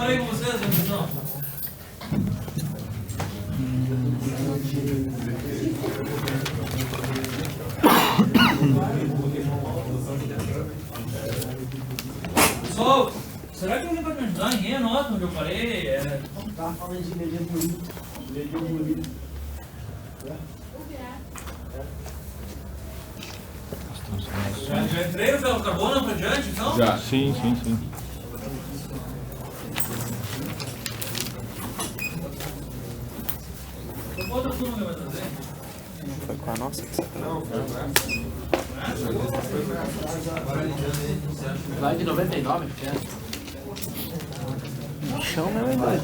falei com vocês, atenção. Pessoal, será que alguém pode me ajudar? Ninguém anota onde eu parei? Tá falando de ledeburito. Ledeburito. Já entrei no ferro carbono para diante, então? Já. Sim. Outra turma que vai trazer? Foi com a nossa que você Não, foi Vai de 99, que é? no chão, meu é doido.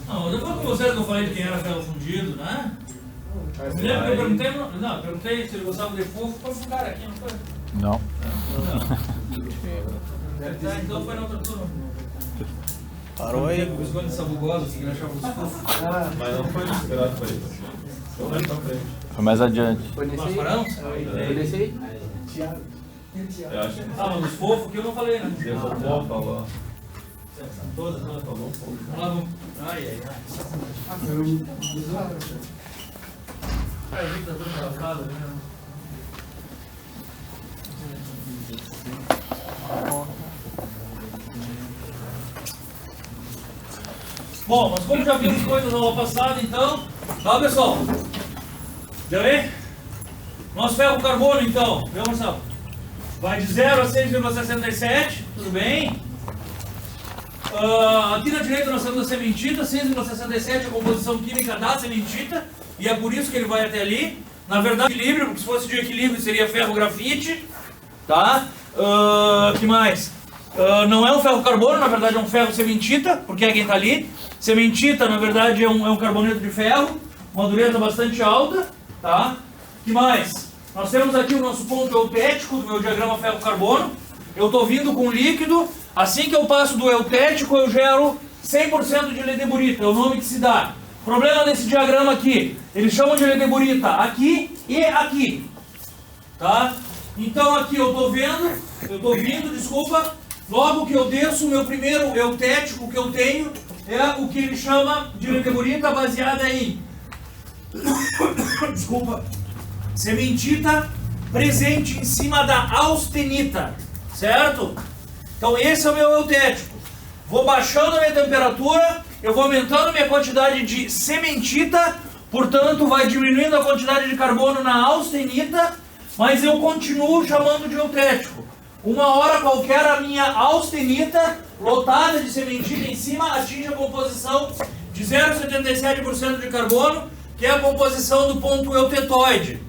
Não, eu falei com vocês que eu falei de quem era ferro fundido, né? Me lembro que eu perguntei, não, perguntei se ele gostava de fofo, foi um cara aqui, não foi? Não. Então foi na outra turma. Parou aí. O visconde sabugoso, que ele achava os fofos. Mas não foi esperado pra isso. Foi mais pra frente. Foi mais adiante. Foi nesse aí? Mascarão? Foi nesse aí? Eu acho que Ah, mas os fofos que eu não falei, né? você falou. Todas, não, falou. Vamos lá, vamos. Ai. Ai, gente, tá tudo engraçado, né? Bom, mas como já vimos coisas na aula passada, então, tá, pessoal? Já vem? Nosso ferro carbono, então, viu, Marcelo? Vai de 0 a 6,67, tudo bem? Aqui na direita nós temos a sementita, 6,67 é a composição química da sementita, e é por isso que ele vai até ali. Na verdade, equilíbrio, porque se fosse de equilíbrio seria ferro grafite, tá? Que mais? Não é um ferro carbono, na verdade é um ferro sementita, porque é quem está ali. Sementita, na verdade, é um carboneto de ferro, uma dureza bastante alta, tá? Que mais? Nós temos aqui o nosso ponto eutético do meu diagrama ferro-carbono. Eu estou vindo com líquido. Assim que eu passo do eutético, eu gero 100% de ledeburita, é o nome que se dá. Problema desse diagrama aqui, eles chamam de ledeburita aqui e aqui, tá? Então aqui eu estou vindo, desculpa, logo que eu desço, o meu primeiro eutético que eu tenho é o que ele chama de ledeburita baseada em, desculpa, sementita presente em cima da austenita, certo? Então esse é o meu eutético. Vou baixando a minha temperatura, eu vou aumentando a minha quantidade de sementita, portanto vai diminuindo a quantidade de carbono na austenita, mas eu continuo chamando de eutético. Uma hora qualquer a minha austenita, lotada de sementita em cima, atinge a composição de 0,77% de carbono, que é a composição do ponto eutetoide.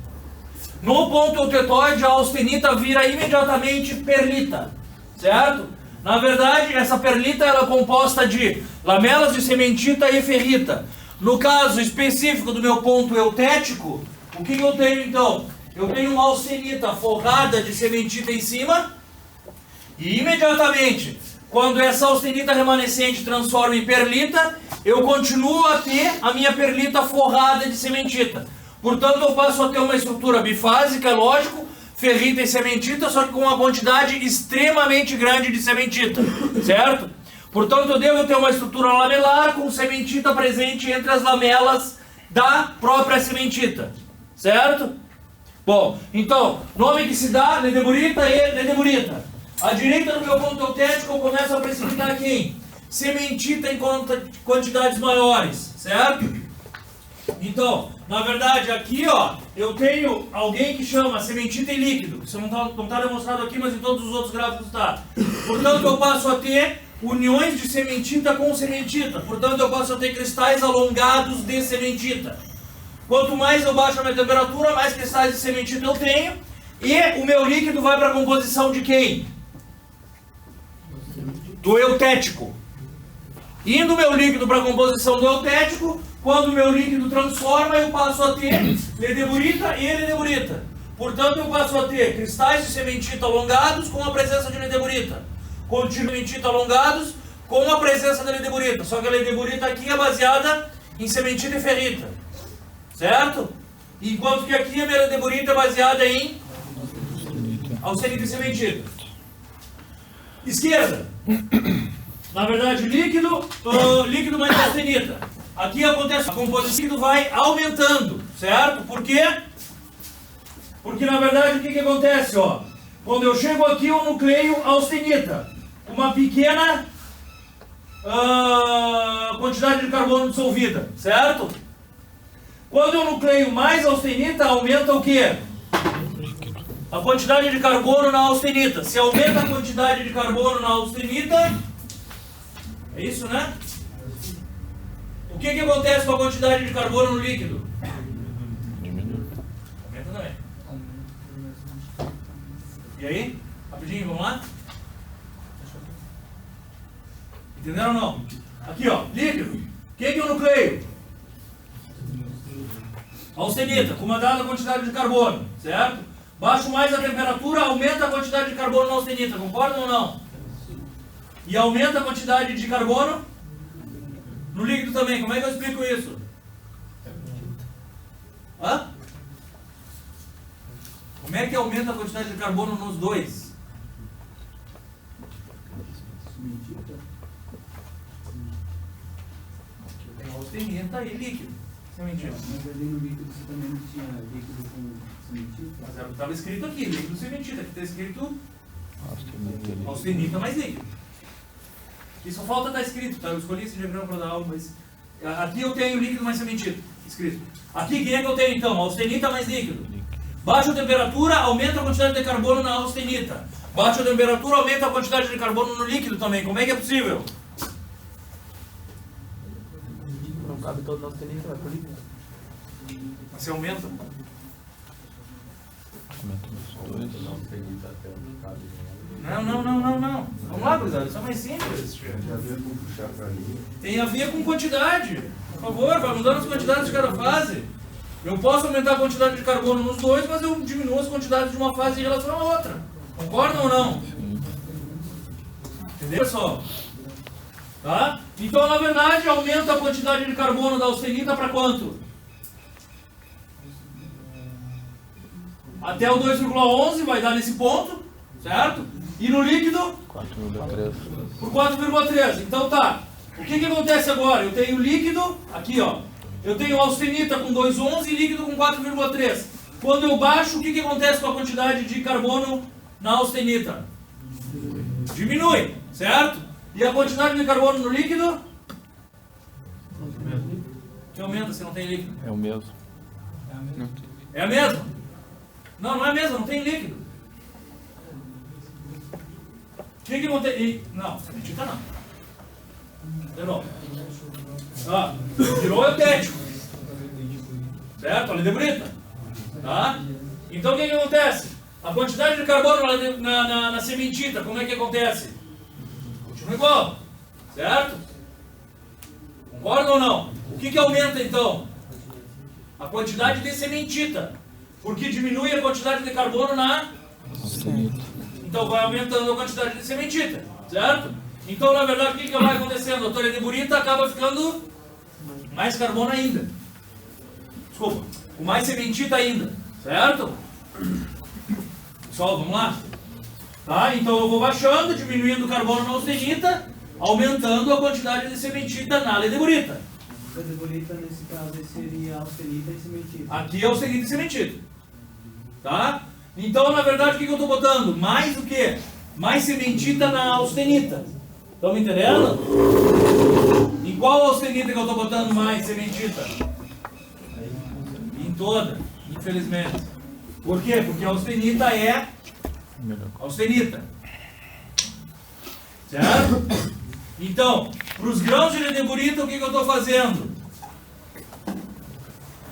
No ponto eutetoide, a austenita vira imediatamente perlita, certo? Na verdade, essa perlita ela é composta de lamelas de sementita e ferrita. No caso específico do meu ponto eutético, o que eu tenho então? Eu tenho uma austenita forrada de sementita em cima e imediatamente, quando essa austenita remanescente transforma em perlita, eu continuo a ter a minha perlita forrada de sementita. Portanto, eu passo a ter uma estrutura bifásica, lógico, ferrita e sementita, só que com uma quantidade extremamente grande de sementita, certo? Portanto, eu devo ter uma estrutura lamelar com sementita presente entre as lamelas da própria sementita, certo? Bom, então, nome que se dá, ledeburita e ledeburita. À direita do meu ponto eutético eu começo a precipitar quem? Sementita em quantidades maiores, certo? Então, na verdade, aqui ó, eu tenho alguém que chama sementita em líquido. Isso não tá demonstrado aqui, mas em todos os outros gráficos está. Portanto, eu passo a ter uniões de sementita com sementita. Portanto, eu passo a ter cristais alongados de sementita. Quanto mais eu baixo a minha temperatura, mais cristais de cementita eu tenho. E o meu líquido vai para a composição de quem? Do eutético. Indo o meu líquido para a composição do eutético, quando o meu líquido transforma, eu passo a ter ledeburita e ledeburita. Portanto, eu passo a ter cristais de cementita alongados com a presença de ledeburita. Contínuos de cementita alongados com a presença da ledeburita. Só que a ledeburita aqui é baseada em cementita e ferrita. Certo? Enquanto que aqui a minha ledeburita é baseada em austenita e cementita. Esquerda. Na verdade, líquido mais austenita. Aqui acontece, a composição do líquido vai aumentando, certo? Por quê? Porque na verdade o que acontece? Ó? Quando eu chego aqui, eu nucleio austenita, uma pequena quantidade de carbono dissolvida, certo? Quando eu nucleio mais austenita, aumenta o quê? A quantidade de carbono na austenita. Se aumenta a quantidade de carbono na austenita, é isso, né? O que acontece com a quantidade de carbono no líquido? Aumenta também. E aí? Rapidinho, vamos lá? Entenderam ou não? Aqui, ó, líquido. O que eu nucleio? Austenita, com uma dada quantidade de carbono, certo? Baixo mais a temperatura, aumenta a quantidade de carbono na austenita, concordam ou não? E aumenta a quantidade de carbono no líquido também. Como é que eu explico isso? Hã? Como é que aumenta a quantidade de carbono nos dois? Tem austenita e líquido. Cementita. Mas ali no líquido você também não tinha líquido com cementita? Mas estava escrito aqui, líquido cementita. Aqui está escrito austenita mais líquido. E só falta estar escrito, tá? Eu escolhi esse diagrama para dar aula, mas aqui eu tenho líquido mais cementita, escrito. Aqui quem é que eu tenho então? Austenita mais líquido. Baixa a temperatura, aumenta a quantidade de carbono na austenita. Baixa a temperatura, aumenta a quantidade de carbono no líquido também. Como é que é possível? Não cabe todo no austenita, vai pro líquido. Você aumenta. Não. Vamos lá, gurizada. Isso é mais simples. Tem a ver com quantidade. Por favor, vai mudando as quantidades de cada fase. Eu posso aumentar a quantidade de carbono nos dois, mas eu diminuo as quantidades de uma fase em relação à outra. Concordam ou não? Entendeu, pessoal? Tá? Então, na verdade, aumenta a quantidade de carbono da austenita para quanto? Até o 2,11 vai dar nesse ponto, certo? E no líquido? 4,3. Por 4,3. Então tá. O que acontece agora? Eu tenho líquido, aqui ó. Eu tenho austenita com 2,11 e líquido com 4,3. Quando eu baixo, o que acontece com a quantidade de carbono na austenita? Diminui, certo? E a quantidade de carbono no líquido? Que aumenta se não tem líquido. É o mesmo. É a mesma? Não, não é a mesma, não tem líquido. O que acontece? Não, cementita não. De novo. Tá? Virou eutético. Certo? A ledeburita. Tá? Então o que acontece? A quantidade de carbono na cementita, como é que acontece? Continua igual. Certo? Concorda ou não? O que aumenta então? A quantidade de cementita. Porque diminui a quantidade de carbono na Austenita. Então vai aumentando a quantidade de cementita, certo? Então, na verdade, o que vai acontecendo? A tua ledeburita acaba ficando mais carbono ainda. Desculpa, com mais cementita ainda, certo? Pessoal, vamos lá? Tá? Então eu vou baixando, diminuindo o carbono na austenita, aumentando a quantidade de cementita na ledeburita. A ledeburita, nesse caso, seria austenita e cementita. Aqui é austenita e cementita. Tá? Então, na verdade, o que eu estou botando? Mais o quê? Mais cementita na austenita. Estão me entendendo? Em qual austenita que eu estou botando mais sementita? Em toda, infelizmente. Por quê? Porque a austenita é austenita. Certo? Então, para os grãos de ledeburita, o que eu estou fazendo?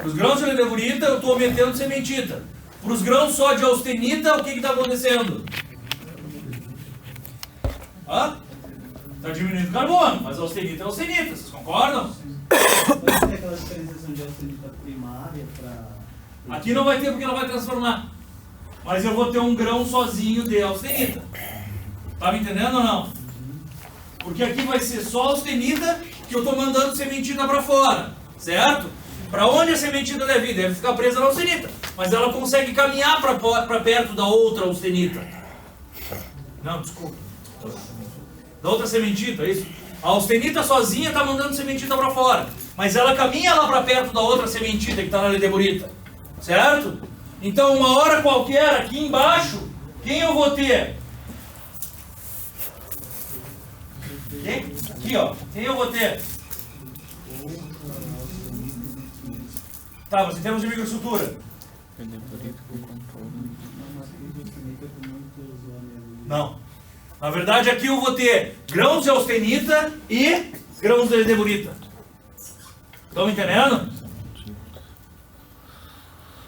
Para os grãos de ledeburita, eu estou aumentando sementita. Para os grãos só de austenita, o que está acontecendo? Está diminuindo o carbono, mas austenita é austenita, vocês concordam? Pode ter aquela diferenciação de austenita primária para... Aqui não vai ter porque ela vai transformar. Mas eu vou ter um grão sozinho de austenita. Tá me entendendo ou não? Porque aqui vai ser só austenita que eu estou mandando sementita para fora, certo? Para onde a sementita deve ir? Deve ficar presa na austenita. Mas ela consegue caminhar para perto da outra austenita. Não, desculpa. Da outra sementita, é isso? A austenita sozinha está mandando sementita para fora. Mas ela caminha lá para perto da outra sementita que está na ledeburita. Certo? Então, uma hora qualquer, aqui embaixo, quem eu vou ter? Aqui, ó. Quem eu vou ter? Tá, mas em termos de microestrutura. Não. Na verdade, aqui eu vou ter grãos de austenita e grãos de ledeburita. Estão me entendendo?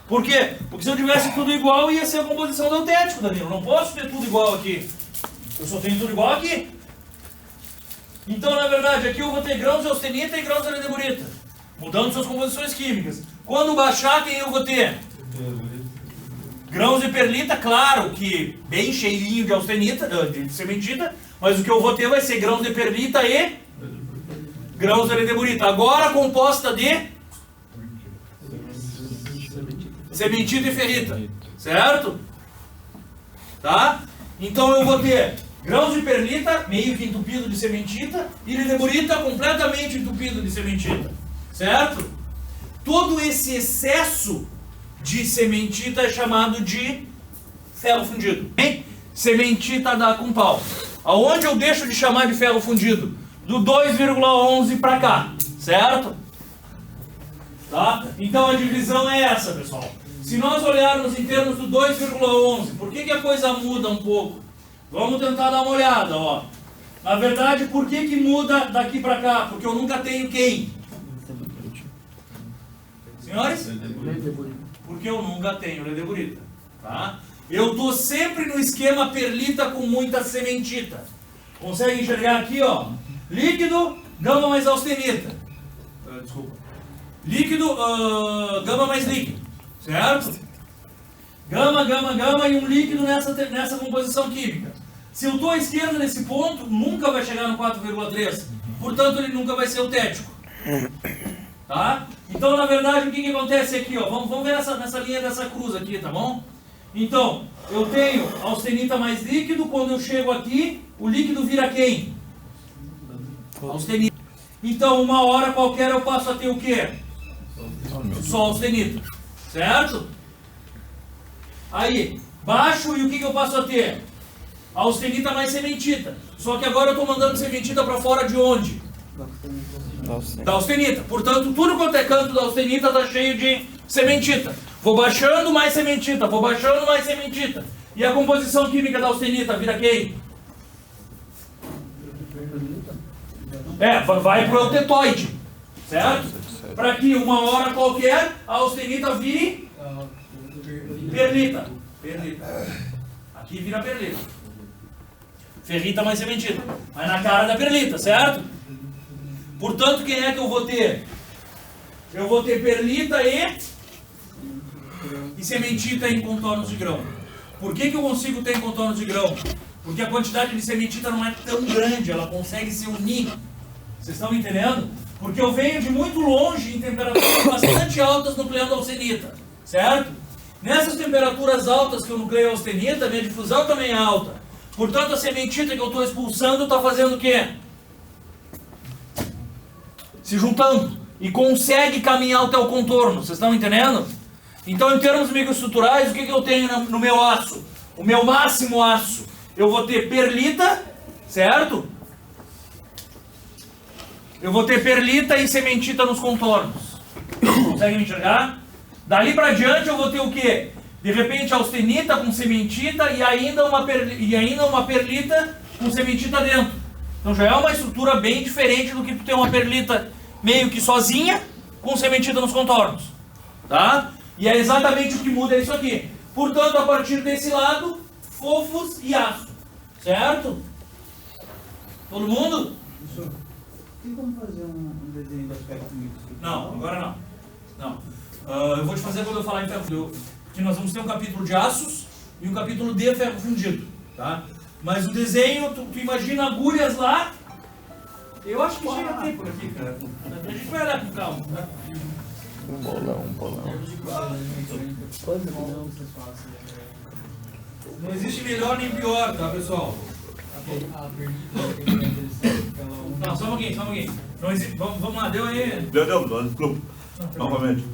Por quê? Porque se eu tivesse tudo igual, ia ser a composição do eutético, Danilo. Não posso ter tudo igual aqui. Eu só tenho tudo igual aqui. Então, na verdade, aqui eu vou ter grãos de austenita e grãos de ledeburita, mudando suas composições químicas. Quando baixar, quem eu vou ter? Grãos de perlita, claro que bem cheirinho de austenita, de sementita, mas o que eu vou ter vai ser grãos de perlita e grãos de ledeburita. Agora composta de sementita e ferrita, certo? Tá? Então eu vou ter grãos de perlita, meio que entupido de sementita, e ledeburita completamente entupido de sementita, certo? Todo esse excesso de sementita é chamado de ferro fundido. Hein? Sementita dá com pau. Aonde eu deixo de chamar de ferro fundido? Do 2,11 para cá, certo? Tá? Então a divisão é essa, pessoal. Se nós olharmos em termos do 2,11, por que a coisa muda um pouco? Vamos tentar dar uma olhada, ó. Na verdade, por que muda daqui para cá? Porque eu nunca tenho quem? Senhores? Porque eu nunca tenho ledeburita, tá? Eu estou sempre no esquema perlita com muita sementita. Consegue enxergar aqui, ó? Líquido, gama mais austenita. Desculpa. Líquido, gama mais líquido. Certo? Gama e um líquido nessa composição química. Se eu estou à esquerda nesse ponto, nunca vai chegar no 4,3. Portanto, ele nunca vai ser eutético. Tá? Então, na verdade, o que acontece aqui? Ó? Vamos ver nessa linha dessa cruz aqui, tá bom? Então, eu tenho austenita mais líquido. Quando eu chego aqui, o líquido vira quem? Austenita. Então, uma hora qualquer eu passo a ter o quê? Só austenita. Certo? Aí, baixo, e o que eu passo a ter? Austenita mais sementita. Só que agora eu estou mandando sementita para fora de onde? Da austenita. Portanto, tudo quanto é canto da austenita está cheio de sementita. Vou baixando mais sementita, vou baixando mais sementita. E a composição química da austenita vira quem? Vai para o eutetoide. Certo? Para que uma hora qualquer a austenita vire perlita. Aqui vira perlita. Ferrita mais sementita. Mas na cara da perlita, certo? Portanto, quem é que eu vou ter? Eu vou ter perlita e sementita em contornos de grão. Por que eu consigo ter em contornos de grão? Porque a quantidade de sementita não é tão grande, ela consegue se unir. Vocês estão me entendendo? Porque eu venho de muito longe em temperaturas bastante altas nucleando a austenita, certo? Nessas temperaturas altas que eu nucleio a austenita, minha difusão também é alta. Portanto, a sementita que eu estou expulsando está fazendo o quê? Se juntando. E consegue caminhar até o contorno. Vocês estão entendendo? Então, em termos microestruturais, o que eu tenho no meu aço? O meu máximo aço. Eu vou ter perlita, certo? Eu vou ter perlita e sementita nos contornos. Conseguem me enxergar? Dali para diante eu vou ter o quê? De repente austenita com sementita e ainda uma perlita com sementita dentro. Então já é uma estrutura bem diferente do que tu ter uma perlita meio que sozinha com sementita nos contornos. Tá? E é exatamente o que muda é isso aqui. Portanto, a partir desse lado, fofos e aço. Certo? Todo mundo? Professor, tem como fazer um desenho do aspecto mixto? Não, agora não. Eu vou te fazer quando eu falar em ferro fundido. Porque nós vamos ter um capítulo de aços e um capítulo de ferro fundido. Tá? Mas o desenho, tu imagina agulhas lá. Eu acho que chega a ter por aqui, cara. A gente vai olhar com calma. Tá? Um bolão. Não existe melhor nem pior, tá, pessoal? Não, só um pouquinho. Não existe, vamos lá, deu aí. Deu, desculpa. Novamente.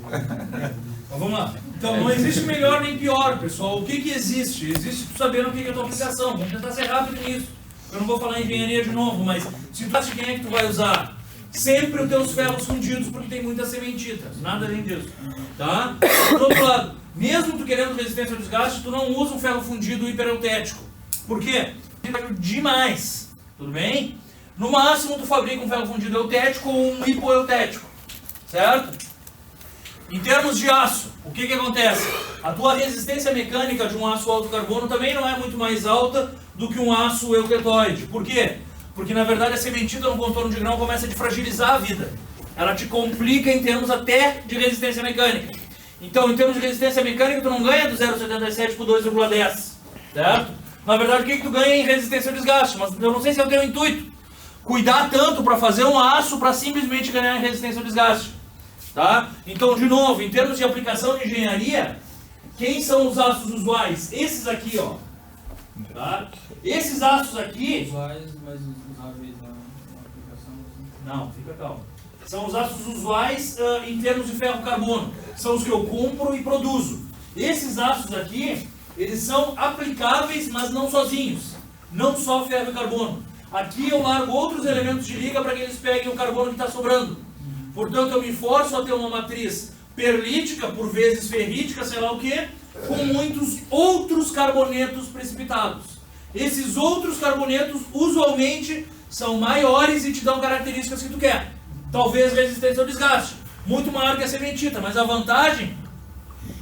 Então, vamos lá. Então, não existe melhor nem pior, pessoal. O que existe? Existe tu sabendo o que é a tua aplicação. Vamos tentar ser rápido nisso. Eu não vou falar em engenharia de novo, mas se tu acha quem é que tu vai usar? Sempre os teus ferros fundidos, porque tem muitas sementitas. Nada além disso. Tá? Do outro lado, mesmo tu querendo resistência ao desgaste, tu não usa um ferro fundido hipereutético. Por quê? Demais. Tudo bem? No máximo, tu fabrica um ferro fundido eutético ou um hipoeutético. Certo? Em termos de aço, o que acontece? A tua resistência mecânica de um aço alto carbono também não é muito mais alta do que um aço eutetoide. Por quê? Porque na verdade a sementita no contorno de grão começa a te fragilizar a vida. Ela te complica em termos até de resistência mecânica. Então, em termos de resistência mecânica, tu não ganha do 0,77 por 2,10. Certo? Na verdade, o que tu ganha em resistência ao desgaste? Mas eu não sei se é o teu intuito. Cuidar tanto para fazer um aço para simplesmente ganhar em resistência ao desgaste. Tá? Então, de novo, em termos de aplicação de engenharia, quem são os aços usuais? Esses aqui, ó. Tá? Esses aços aqui... Usuais, mas usáveis na aplicação? Não, fica calmo. São os aços usuais em termos de ferro-carbono. São os que eu compro e produzo. Esses aços aqui, eles são aplicáveis, mas não sozinhos. Não só ferro e carbono. Aqui eu largo outros elementos de liga para que eles peguem o carbono que está sobrando. Portanto, eu me forço a ter uma matriz perlítica, por vezes ferrítica, sei lá o que, com muitos outros carbonetos precipitados. Esses outros carbonetos, usualmente, são maiores e te dão características que tu quer. Talvez resistência ao desgaste, muito maior que a sementita, mas a vantagem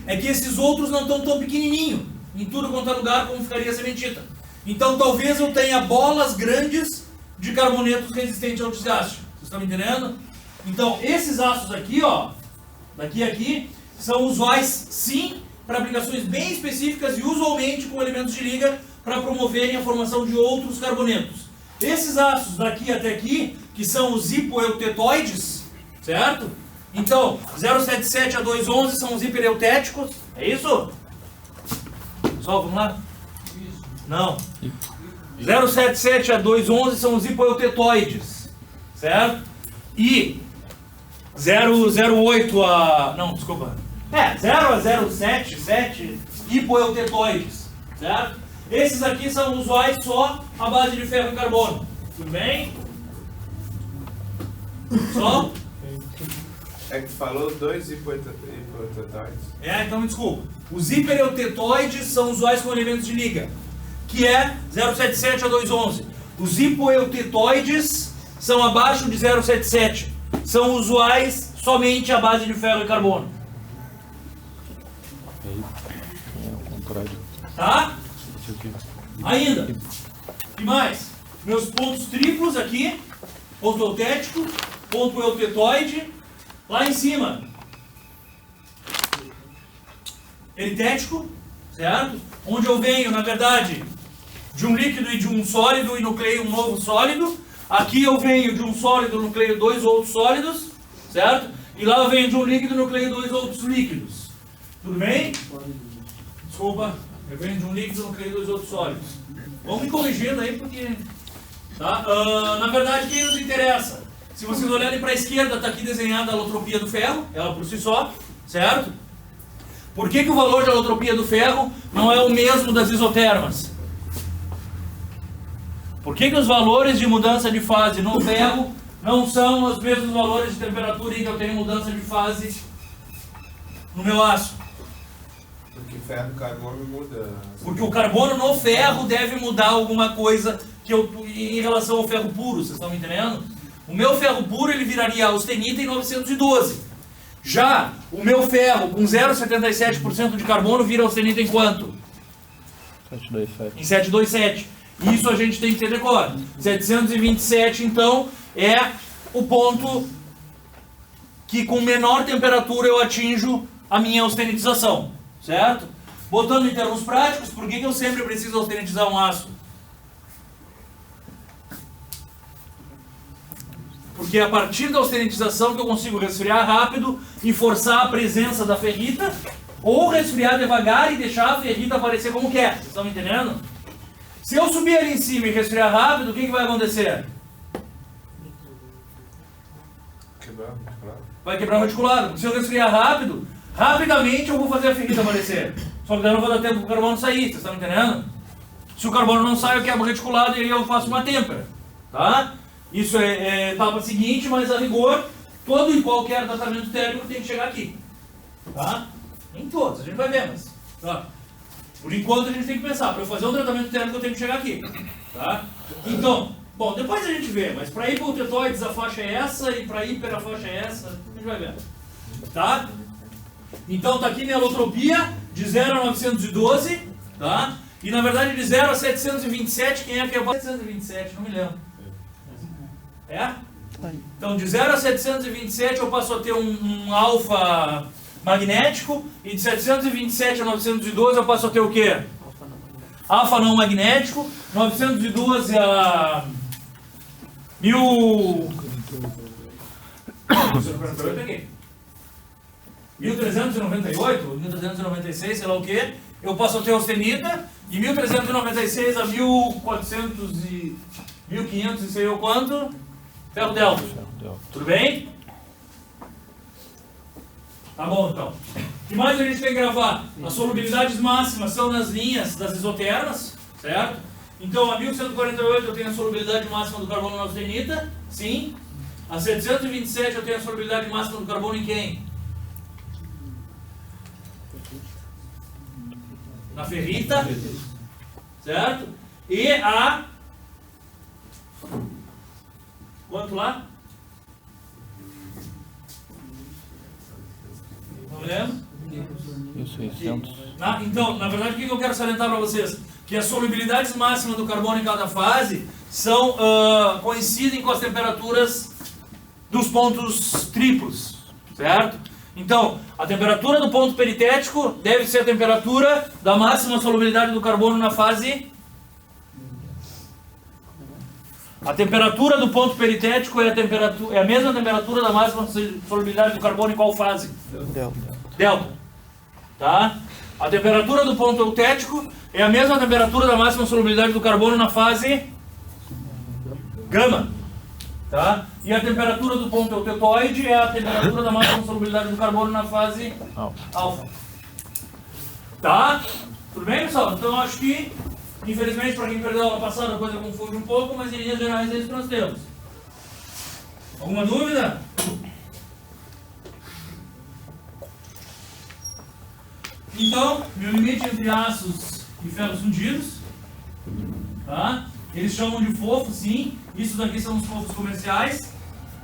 é que esses outros não estão tão pequenininho em tudo quanto é lugar como ficaria a sementita. Então, talvez eu tenha bolas grandes de carbonetos resistentes ao desgaste. Vocês estão me entendendo? Então, esses aços aqui, ó, daqui a aqui, são usuais sim para aplicações bem específicas e usualmente com elementos de liga para promoverem a formação de outros carbonetos. Esses aços daqui até aqui, que são os hipoeutetoides, certo? Então, 0,77 a 2,11 são os hipereutéticos, é isso? Pessoal, vamos lá? Não. 0,77 a 2,11 são os hipoeutetoides, certo? E 0,08 a... não, desculpa. 0 a 0,77 hipoeutetoides, certo? Esses aqui são usuais só à base de ferro e carbono. Tudo bem? Só? É que tu falou dois hipoetetoides. Então me desculpa. Os hipereutetoides são usuais com elementos de liga, que é 0,77 a 2,11. Os hipoeutetoides são abaixo de 0,77. São usuais somente à base de ferro e carbono. É o contrário. Tá? Isso aqui. Ainda. E mais? Meus pontos triplos aqui. Ponto eutético, ponto eutetoide. Lá em cima, eritético, certo? Onde eu venho, na verdade, de um líquido e de um sólido e nucleio um novo sólido. Aqui eu venho de um sólido, nucleio dois outros sólidos, certo? E lá eu venho de um líquido, nucleio dois outros líquidos. Tudo bem? Desculpa, eu venho de um líquido, nucleio dois outros sólidos. Vamos me corrigindo aí porque... Tá? Na verdade, quem nos interessa? Se vocês olharem para a esquerda, está aqui desenhada a alotropia do ferro, ela por si só, certo? Por que o valor de alotropia do ferro não é o mesmo das isotermas? Por que os valores de mudança de fase no ferro não são os mesmos valores de temperatura em que eu tenho mudança de fase no meu aço? Porque ferro e carbono muda. Porque o carbono no ferro deve mudar alguma coisa em relação ao ferro puro, vocês estão me entendendo? O meu ferro puro ele viraria austenita em 912. Já o meu ferro com 0,77% de carbono vira austenita em quanto? 727. Em 727. Isso a gente tem que ter decor. 727, então, é o ponto que com menor temperatura eu atinjo a minha austenitização. Certo? Botando em termos práticos, por que eu sempre preciso austenitizar um aço? Porque é a partir da austenitização que eu consigo resfriar rápido e forçar a presença da ferrita, ou resfriar devagar e deixar a ferrita aparecer como quer. Vocês estão me entendendo? Se eu subir ali em cima e resfriar rápido, o que vai acontecer? Quebrar, claro. Vai quebrar o reticulado. Se eu resfriar rápido, rapidamente eu vou fazer a ferrita aparecer. Só que daí não vai dar tempo para o carbono sair, vocês estão me entendendo? Se o carbono não sai, eu quebro o reticulado e aí eu faço uma têmpera. Tá? Isso é etapa seguinte, mas a rigor, todo e qualquer tratamento térmico tem que chegar aqui. Tá? Nem todos, a gente vai ver, mas... Tá? Por enquanto a gente tem que pensar, para eu fazer um tratamento térmico eu tenho que chegar aqui. Tá? Então, bom, depois a gente vê, mas para hipotetóides a faixa é essa e para hiper a faixa é essa, a gente vai ver. Tá? Então tá aqui minha alotropia de 0 a 912, tá? E na verdade de 0 a 727, quem é que é? 727, não me lembro. É? Então de 0 a 727 eu passo a ter um alfa magnético, e de 727 a 912 eu passo a ter o quê? Alfa não magnético, 912 a 1398, 1396, sei lá o que, eu passo a ter austenita, de 1396 a 1400 e 1500 e sei eu quanto, ferro delta. Tudo bem? Tá bom então. O que mais a gente tem que gravar? As solubilidades máximas são nas linhas das isotermas, certo? Então a 1148 eu tenho a solubilidade máxima do carbono na austenita, sim. A 727 eu tenho a solubilidade máxima do carbono em quem? Na ferrita, certo? E a... Quanto lá? Não lembro? 1600. Então, na verdade, o que eu quero salientar para vocês? Que as solubilidades máximas do carbono em cada fase são coincidem com as temperaturas dos pontos triplos, certo? Então, a temperatura do ponto peritético deve ser a temperatura da máxima solubilidade do carbono na fase... A temperatura do ponto peritético é a mesma temperatura da máxima solubilidade do carbono em qual fase? Delta. Tá? A temperatura do ponto eutético é a mesma temperatura da máxima solubilidade do carbono na fase gama. Tá? E a temperatura do ponto eutetoide é a temperatura da máxima solubilidade do carbono na fase alfa. Tá? Tudo bem, pessoal? Então acho que, infelizmente, para quem perdeu a aula passada, a coisa confunde um pouco, mas em linhas gerais é isso que nós temos. Alguma dúvida? Então, meu limite entre aços e ferros fundidos, tá? Eles chamam de fofo, sim. Isso daqui são os fofos comerciais,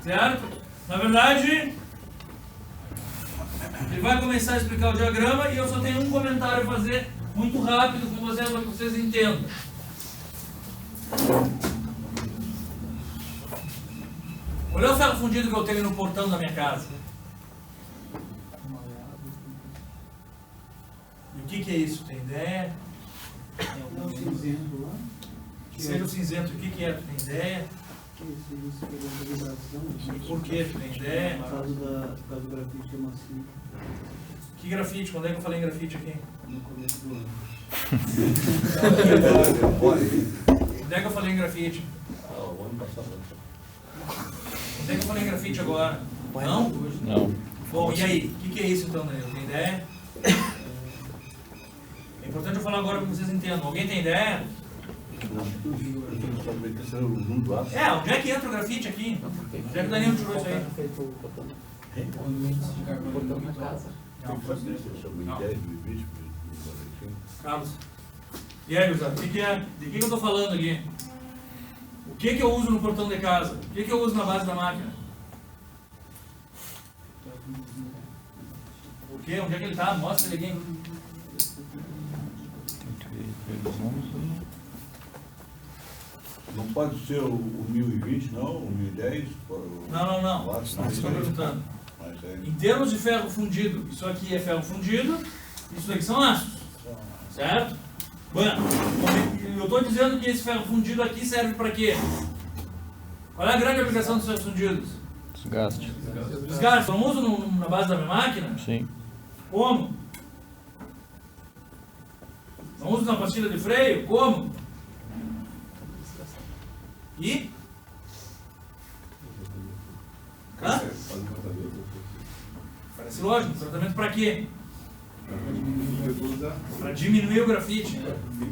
certo? Na verdade, ele vai começar a explicar o diagrama e eu só tenho um comentário a fazer muito rápido com vocês, para que vocês entendam. Olha o ferro fundido que eu tenho no portão da minha casa. E o que é isso? Tem ideia? É o cinzento lá. Que seja o cinzento, o que é? Tu tem ideia? Que seja esse período de vibração. Por que? Tu tem ideia? Por causa do grafite que é macio. Que grafite? Quando é que eu falei em grafite aqui? No começo do ano. Onde é que eu falei em grafite? Onde é que eu falei em grafite agora? Não? Não. Bom, e aí? O que é isso então, Danilo? Tem ideia? É importante eu falar agora para que vocês entendam. Alguém tem ideia? Onde é que entra o grafite aqui? Onde é que o Danilo tirou isso aí? Carlos. E aí, Gustavo, de que eu estou falando aqui? O que eu uso no portão de casa? O que eu uso na base da máquina? O quê? Onde é que ele tá? Mostra ele aqui. Não pode ser o 1020, não? O 1010? Não. Laço, Estou não. perguntando. Mas é... Em termos de ferro fundido, isso aqui é ferro fundido, isso aqui são aços. Certo? Bueno, eu estou dizendo que esse ferro fundido aqui serve para quê? Qual é a grande aplicação dos ferros fundidos? Desgaste. Desgaste. Não uso na base da minha máquina? Sim. Como? Não uso na pastilha de freio? Como? E? Hã? Parece lógico. Tratamento para quê? Para diminuir o grafite.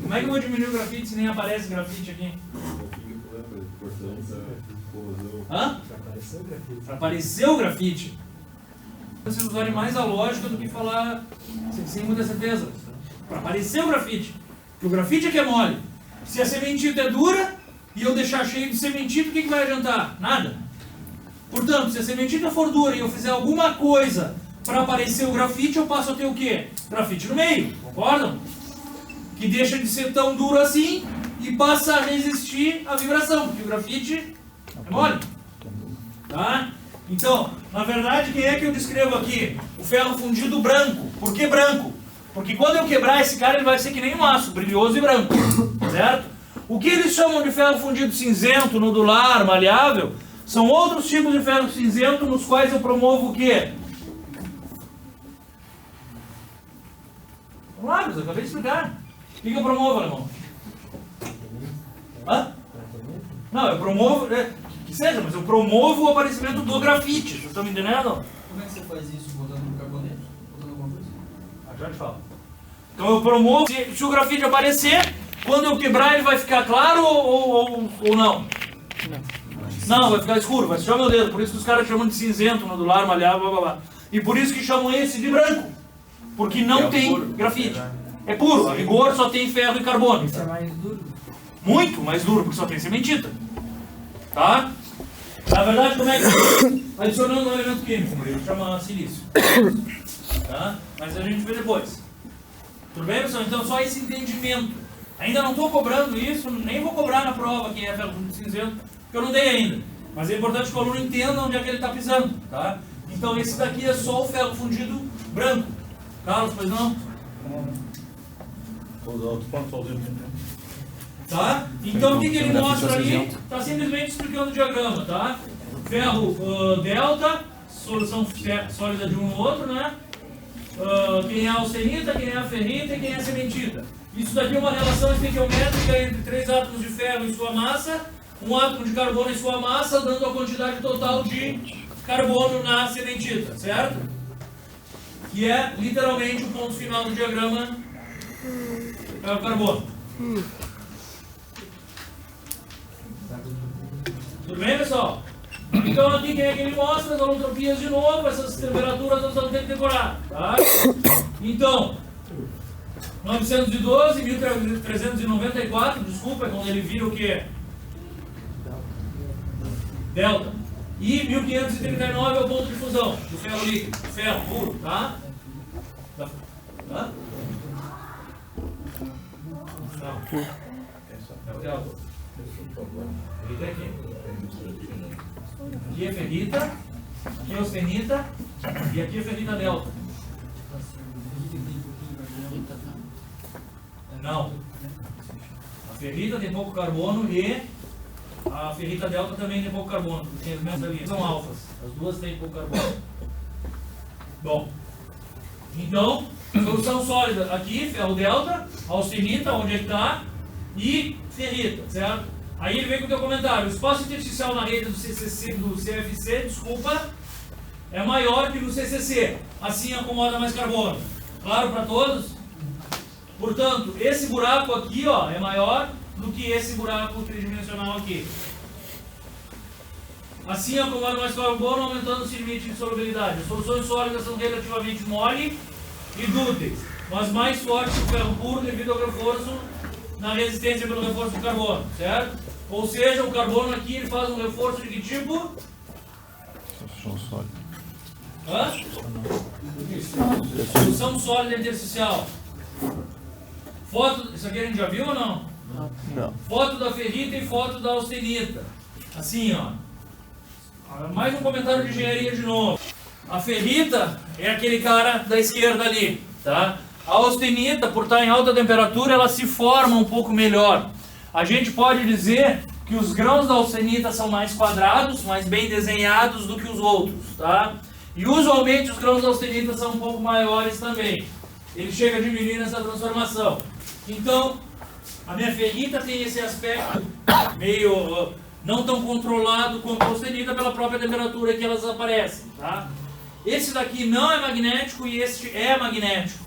Como é que eu vou diminuir o grafite se nem aparece grafite aqui? Hã? Para aparecer o grafite. Vocês usarem mais a lógica do que falar sem muita certeza. Para aparecer o grafite. Porque o grafite é que é mole. Se a sementita é dura e eu deixar cheio de sementita, o que vai adiantar? Nada. Portanto, se a sementita for dura e eu fizer alguma coisa para aparecer o grafite, eu passo a ter o quê? Grafite no meio, concordam? Que deixa de ser tão duro assim e passa a resistir à vibração, porque o grafite é mole. Tá? Então, na verdade, quem é que eu descrevo aqui? O ferro fundido branco. Por que branco? Porque quando eu quebrar esse cara, ele vai ser que nem um aço, brilhoso e branco. Certo? O que eles chamam de ferro fundido cinzento, nodular, maleável, são outros tipos de ferro cinzento nos quais eu promovo o quê? Vamos lá, eu acabei de explicar. O que eu promovo, alemão? Hã? Não, eu promovo, que seja, mas eu promovo o aparecimento do grafite. Vocês estão me entendendo? Como é que você faz isso? Botando no carboneto? Botando alguma coisa? Já te falo. Então eu promovo, se o grafite aparecer, quando eu quebrar ele vai ficar claro ou não? Não, vai ficar escuro, vai sujar meu dedo. Por isso que os caras chamam de cinzento, nodular, maleável, blá blá blá. E por isso que chamam esse de branco. Porque não tem grafite. É puro, a rigor só tem ferro e carbono. Isso é mais duro? Muito mais duro, porque só tem sementita. Tá? Na verdade, como é que adicionando um elemento químico, Murilo? Chama silício. Tá? Mas a gente vê depois. Tudo bem, pessoal? Então só esse entendimento. Ainda não estou cobrando isso, nem vou cobrar na prova quem é ferro cinzento, porque eu não dei ainda. Mas é importante que o aluno entenda onde é que ele está pisando. Tá? Então esse daqui é só o ferro fundido branco. Carlos, pois não? Tá? Então o que ele mostra ali? Está simplesmente explicando o diagrama, tá? Ferro delta, solução sólida de um no outro, né? Quem é a austenita, quem é a ferrita e quem é a sementita. Isso daqui é uma relação estequiométrica entre 3 átomos de ferro em sua massa, 1 átomo de carbono em sua massa, dando a quantidade total de carbono na sementita, certo? Que é literalmente o ponto final do diagrama ferro-carbono. Tudo bem, pessoal? Então aqui quem é que ele mostra? As alotropias de novo, essas temperaturas nós vamos ter que decorar, tá? Então, 912, 1394, desculpa, é quando ele vira o quê? Delta. E 1539 é o ponto de fusão do ferro líquido, ferro puro, tá? Tá? Não. É o delta. Ferrita é aqui. Aqui é ferrita, aqui é austenita e aqui é ferrita delta. Não. A ferrita tem pouco carbono e a ferrita delta também tem pouco carbono. Tem as mesmas ali. São alfas. As duas têm pouco carbono. Bom. Então, solução sólida aqui, ferro delta, austenita, onde é que está, e ferrita, certo? Aí ele vem com o teu comentário. O espaço intersticial na rede do CFC, desculpa, é maior que no CCC. Assim acomoda mais carbono. Claro para todos? Portanto, esse buraco aqui, ó, é maior do que esse buraco tridimensional aqui. Assim acomoda mais carbono, aumentando o limite de solubilidade. As soluções sólidas são relativamente mole e dúteis, mas mais fortes que o ferro puro devido ao reforço na resistência pelo reforço do carbono, certo? Ou seja, o carbono aqui ele faz um reforço de que tipo? Solução sólida. Hã? Solução sólida intersticial. Foto, isso aqui a gente já viu ou não? Não. Foto da ferrita e foto da austenita. Assim, ó. Mais um comentário de engenharia de novo. A ferrita é aquele cara da esquerda ali, tá? A austenita, por estar em alta temperatura, ela se forma um pouco melhor. A gente pode dizer que os grãos da austenita são mais quadrados, mais bem desenhados do que os outros, tá? E usualmente os grãos da austenita são um pouco maiores também. Ele chega a diminuir nessa transformação. Então, a minha ferrita tem esse aspecto meio não tão controlado quanto a austenita pela própria temperatura que elas aparecem, tá? Esse daqui não é magnético e este é magnético.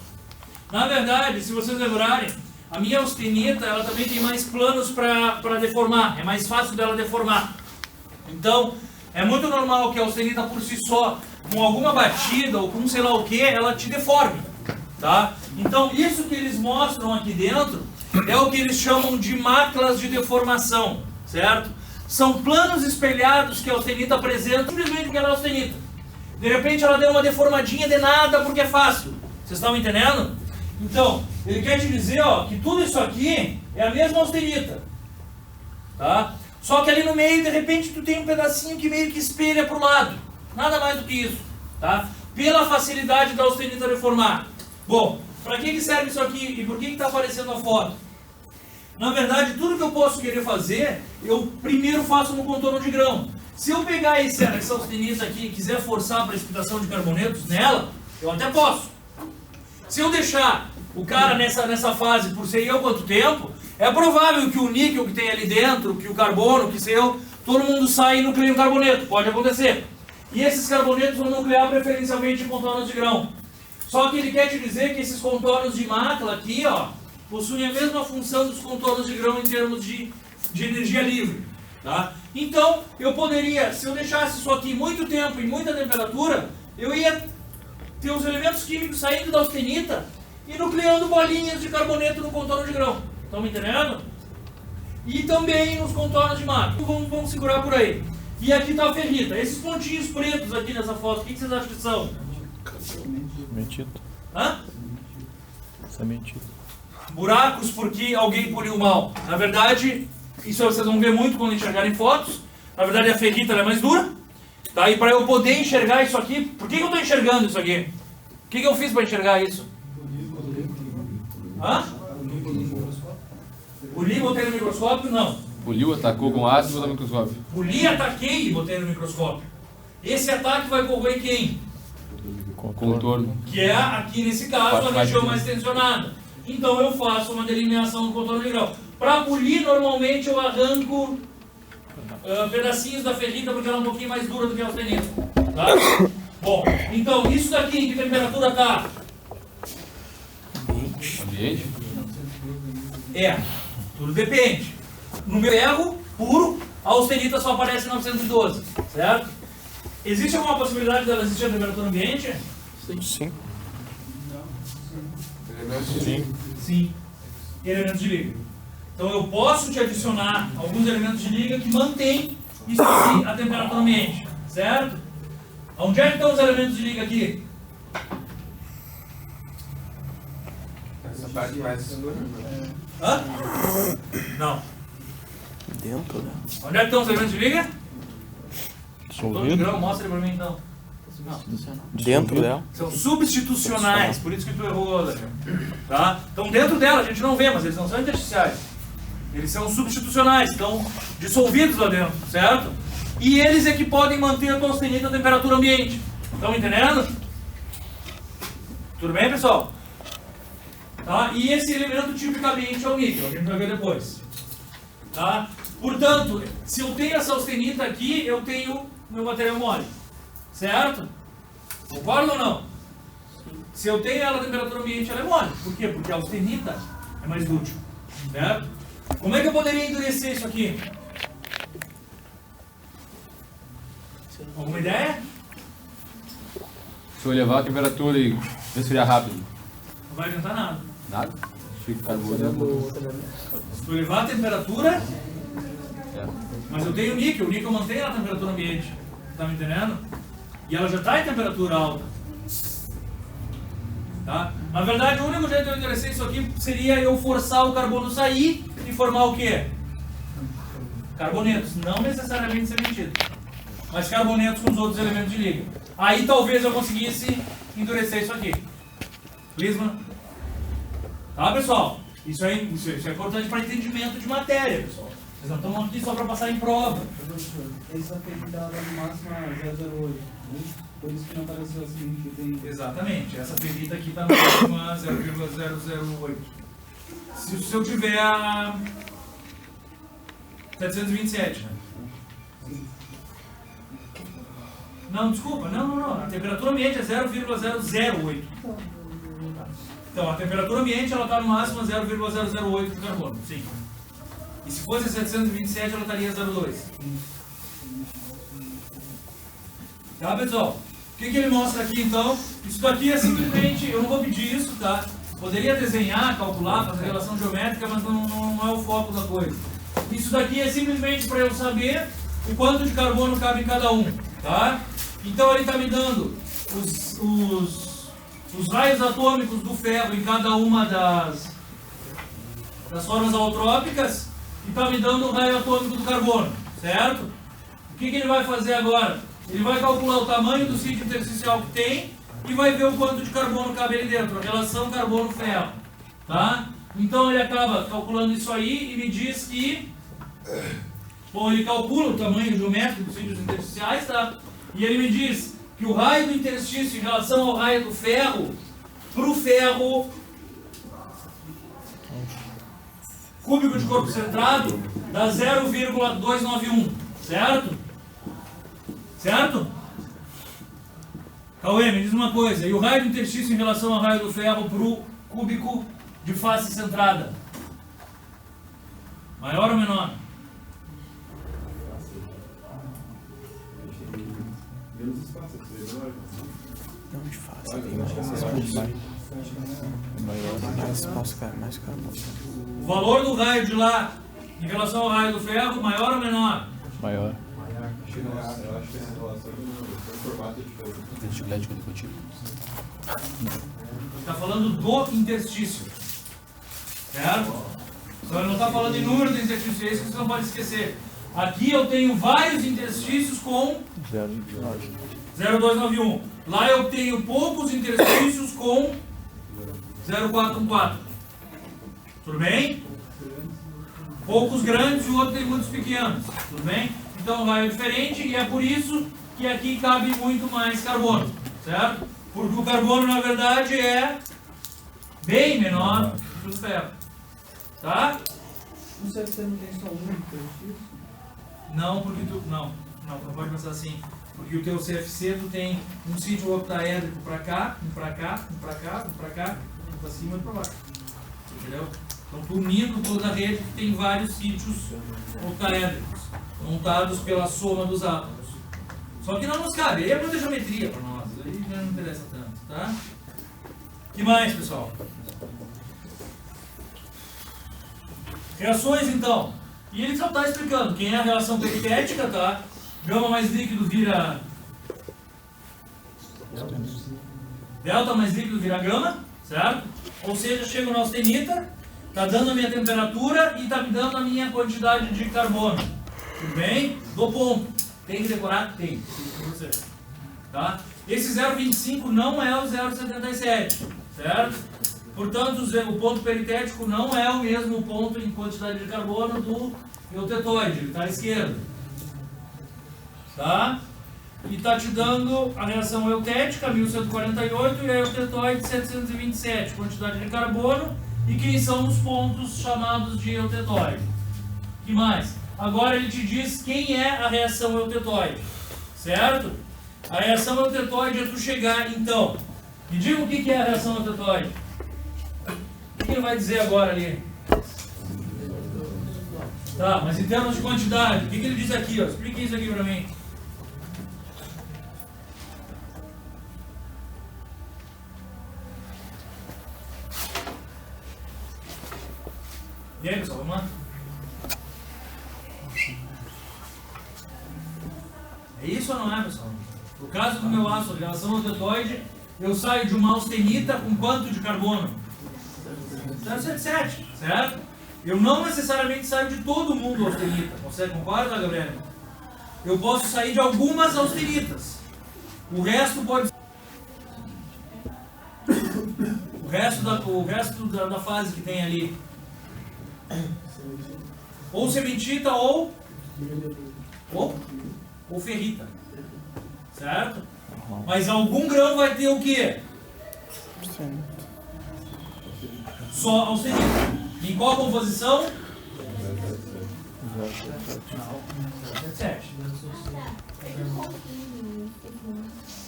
Na verdade, se vocês lembrarem, a minha austenita ela também tem mais planos para deformar, é mais fácil dela deformar. Então, é muito normal que a austenita por si só, com alguma batida ou com sei lá o que, ela te deforme, tá? Então, isso que eles mostram aqui dentro é o que eles chamam de máculas de deformação, certo? São planos espelhados que a austenita apresenta simplesmente porque ela é austenita. De repente ela deu uma deformadinha de nada porque é fácil. Vocês estão entendendo? Então, ele quer te dizer, ó, que tudo isso aqui é a mesma austenita, tá? Só que ali no meio, de repente, tu tem um pedacinho que meio que espelha para o lado. Nada mais do que isso, tá? Pela facilidade da austenita deformar. Bom, para que serve isso aqui e por que está aparecendo a foto? Na verdade, tudo que eu posso querer fazer, eu primeiro faço no contorno de grão. Se eu pegar essa austenita aqui e quiser forçar a precipitação de carbonetos nela, eu até posso. Se eu deixar o cara nessa fase por sei eu quanto tempo, é provável que o níquel que tem ali dentro, que o carbono, que todo mundo sai e nucleia um carboneto. Pode acontecer. E esses carbonetos vão nuclear preferencialmente em contornos de grão. Só que ele quer te dizer que esses contornos de mácula aqui, ó, possuem a mesma função dos contornos de grão em termos de energia livre, tá? Então, eu poderia, se eu deixasse isso aqui muito tempo e muita temperatura, eu ia ter os elementos químicos saindo da austenita e nucleando bolinhas de carboneto no contorno de grão. Estão me entendendo? E também nos contornos de mácula. Vamos segurar por aí. E aqui está a ferrita. Esses pontinhos pretos aqui nessa foto, o que vocês acham que são? Sementito. Hã? Sementito. Buracos porque alguém poliu mal. Na verdade, isso vocês vão ver muito quando enxergarem fotos. Na verdade, a ferrita ela é mais dura. Tá? E para eu poder enxergar isso aqui, por que eu estou enxergando isso aqui? O que eu fiz para enxergar isso? Hã? Poli, botei no microscópio? Não. Poliu, atacou com ácido e botou no microscópio. Poli, ataquei e botei no microscópio. Esse ataque vai corroer quem? Contorno. Que é, aqui nesse caso, a região mais tensionada. Então eu faço uma delineação no contorno de grão. Para polir, normalmente eu arranco pedacinhos da ferrita porque ela é um pouquinho mais dura do que a austenita. Tá? Bom, então isso daqui, em que temperatura está? Ambiente. Tudo depende. No meu ferro puro, a austenita só aparece em 912, certo? Existe alguma possibilidade dela existir a temperatura ambiente? Sim. Sim. Elementos de liga. Então eu posso te adicionar alguns elementos de liga que mantêm isso aqui a temperatura ambiente, certo? Onde é que estão os elementos de liga aqui? Essa parte mais. Hã? Não. Dentro, né? Onde é que estão os elementos de liga? Todo de Dissolvido. grão, mostra pra mim então. Dentro dela. São substitucionais, por isso que tu errou, Daniel. Tá? Então dentro dela a gente não vê, mas eles não são intersticiais. Eles são substitucionais, estão dissolvidos lá dentro, certo? E eles é que podem manter a tua austenita a temperatura ambiente. Estão entendendo? Tudo bem, pessoal? Tá? E esse elemento tipicamente é o níquel, a gente vai ver depois. Tá? Portanto, se eu tenho essa austenita aqui, eu tenho meu material mole. Certo? Concorda ou não? Se eu tenho ela a temperatura ambiente, ela é mole. Por quê? Porque a austenita é mais dútil. Certo? Como é que eu poderia endurecer isso aqui? Alguma ideia? Se eu elevar a temperatura e resfriar rápido. Não vai adiantar nada. Nada? Fica carbono. Se tu elevar a temperatura, É. mas eu tenho níquel. O níquel mantém a temperatura ambiente. Tá me entendendo? E ela já está em temperatura alta. Tá? Na verdade, o único jeito de eu endurecer isso aqui seria eu forçar o carbono sair e formar o quê? Carbonetos, não necessariamente cementita, mas carbonetos com os outros elementos de liga. Aí talvez eu conseguisse endurecer isso aqui. Lisma? Tá, pessoal? Isso é importante para entendimento de matéria, pessoal. Vocês não estão aqui só para passar em prova. Professor, essa ferida ela dá no máximo a 0,08, né? Por isso que não apareceu assim que tem. Exatamente, essa ferida aqui está no máximo a 0,008. Se eu tiver a 727, né? Não, desculpa, não. A temperatura ambiente é 0,008. Então, a temperatura ambiente ela está no máximo a 0,008 do carbono, sim. E se fosse 727, ela estaria a 0,2. Tá, pessoal? O que ele mostra aqui, então? Isso daqui é simplesmente, eu não vou pedir isso, tá? Poderia desenhar, calcular, fazer relação geométrica, mas não é o foco da coisa. Isso daqui é simplesmente para eu saber o quanto de carbono cabe em cada um, tá? Então ele está me dando os raios atômicos do ferro em cada uma das formas alotrópicas e está me dando o raio atômico do carbono, certo? O que ele vai fazer agora? Ele vai calcular o tamanho do sítio intersticial que tem e vai ver o quanto de carbono cabe ali dentro, a relação carbono-ferro, tá? Então ele acaba calculando isso aí e me diz que, bom, ele calcula o tamanho geométrico dos sítios intersticiais, tá? E ele me diz que o raio do interstício em relação ao raio do ferro, para o ferro cúbico de corpo centrado, dá 0,291, certo? Certo? Cauê, me diz uma coisa, e o raio do interstício em relação ao raio do ferro para o cúbico de face centrada? Maior ou menor? Não de face, tem mais carbono. O valor do raio de lá em relação ao raio do ferro, maior ou menor? Maior. Eu acho que essa relação do formato é diferente. Densidade conectiva. Está falando do interstício, certo? Então ele não está falando em número de interstícios, é isso que você não pode esquecer. Aqui eu tenho vários interstícios com 0,291. Lá eu tenho poucos interstícios com 0,414. Tudo bem? Poucos grandes e o outro tem muitos pequenos. Tudo bem? Então o raio é diferente e é por isso que aqui cabe muito mais carbono, certo? Porque o carbono na verdade é bem menor que o ferro, tá? No CFC não tem só um interstício? Não, porque tu não pode pensar assim, porque o teu CFC tu tem um sítio octaédrico para cá, um para cá, um para cá, um para cá, um para cima e para baixo, entendeu? Então tu unindo toda a rede que tem vários sítios octaédricos montados pela soma dos átomos. Só que não nos cabe, aí é muita geometria para nós, aí já não interessa tanto, tá? O que mais, pessoal? Reações, então. E ele só está explicando quem é a relação peritética, tá? Gama mais líquido vira... Delta mais líquido vira gama, certo? Ou seja, chega no austenita, está dando a minha temperatura e está me dando a minha quantidade de carbono. Tudo bem? Do ponto. Tem que decorar? Tem. Tá? Esse 0,25 não é o 0,77, certo? Portanto, o ponto peritético não é o mesmo ponto em quantidade de carbono do eutetoide, ele está à esquerda. Tá? E está te dando a reação eutética, 1148, e a eutetoide, 727, quantidade de carbono, e quem são os pontos chamados de eutetoide. O que mais? Agora ele te diz quem é a reação eutetoide, certo? A reação eutetoide é tu chegar, então, me diga o que é a reação eutetoide. O que ele vai dizer agora ali? Tá, mas em termos de quantidade, o que ele diz aqui? Ó? Explique isso aqui para mim. E aí, pessoal, vamos lá? É isso ou não é, pessoal? No caso do meu ácido, a relação aldeoide, eu saio de uma austenita com quanto de carbono? 0,77, certo? Eu não necessariamente saio de todo mundo austenita. Você concorda, Gabriel? Eu posso sair de algumas austenitas. O resto pode... O resto da fase que tem ali. Ou cementita ou ferrita. Certo? Mas algum grão vai ter o quê? Só austenita. Em qual composição? 7.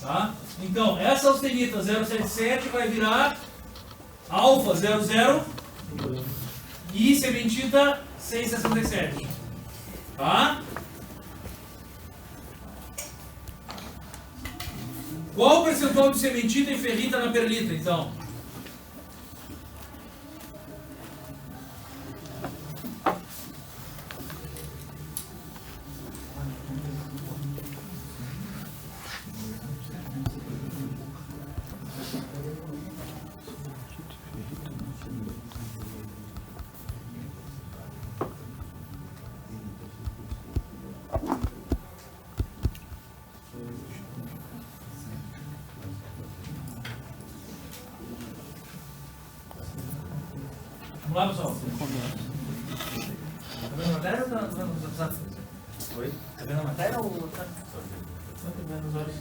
Tá? Então, essa austenita 077 vai virar alfa 00 e cementita 667. Tá? Qual o percentual de cementita e ferrita na perlita, então? Vamos lá, pessoal. Tá vendo a matéria ou tá vendo os WhatsApp? Oi? Tá vendo a matéria ou o WhatsApp? Não, tá vendo os olhos.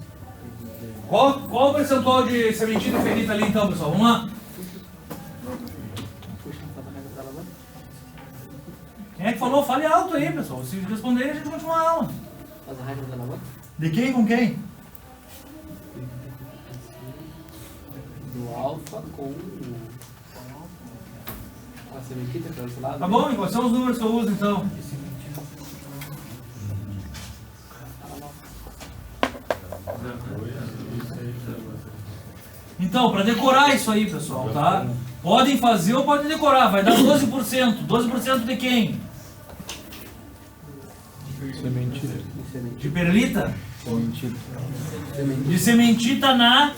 Qual o percentual de sementina e ferrita ali então, pessoal? Vamos lá. Quem é que falou? Fale alto aí, pessoal. Se responder, a gente continua a aula. De quem com quem? Do alfa com a sementita para esse lado. Tá bom, e quais são os números que eu uso então? Então, para decorar isso aí, pessoal, tá? Podem fazer ou podem decorar, vai dar 12%. 12% de quem? Sementita. De perlita? Sementita. De sementita na...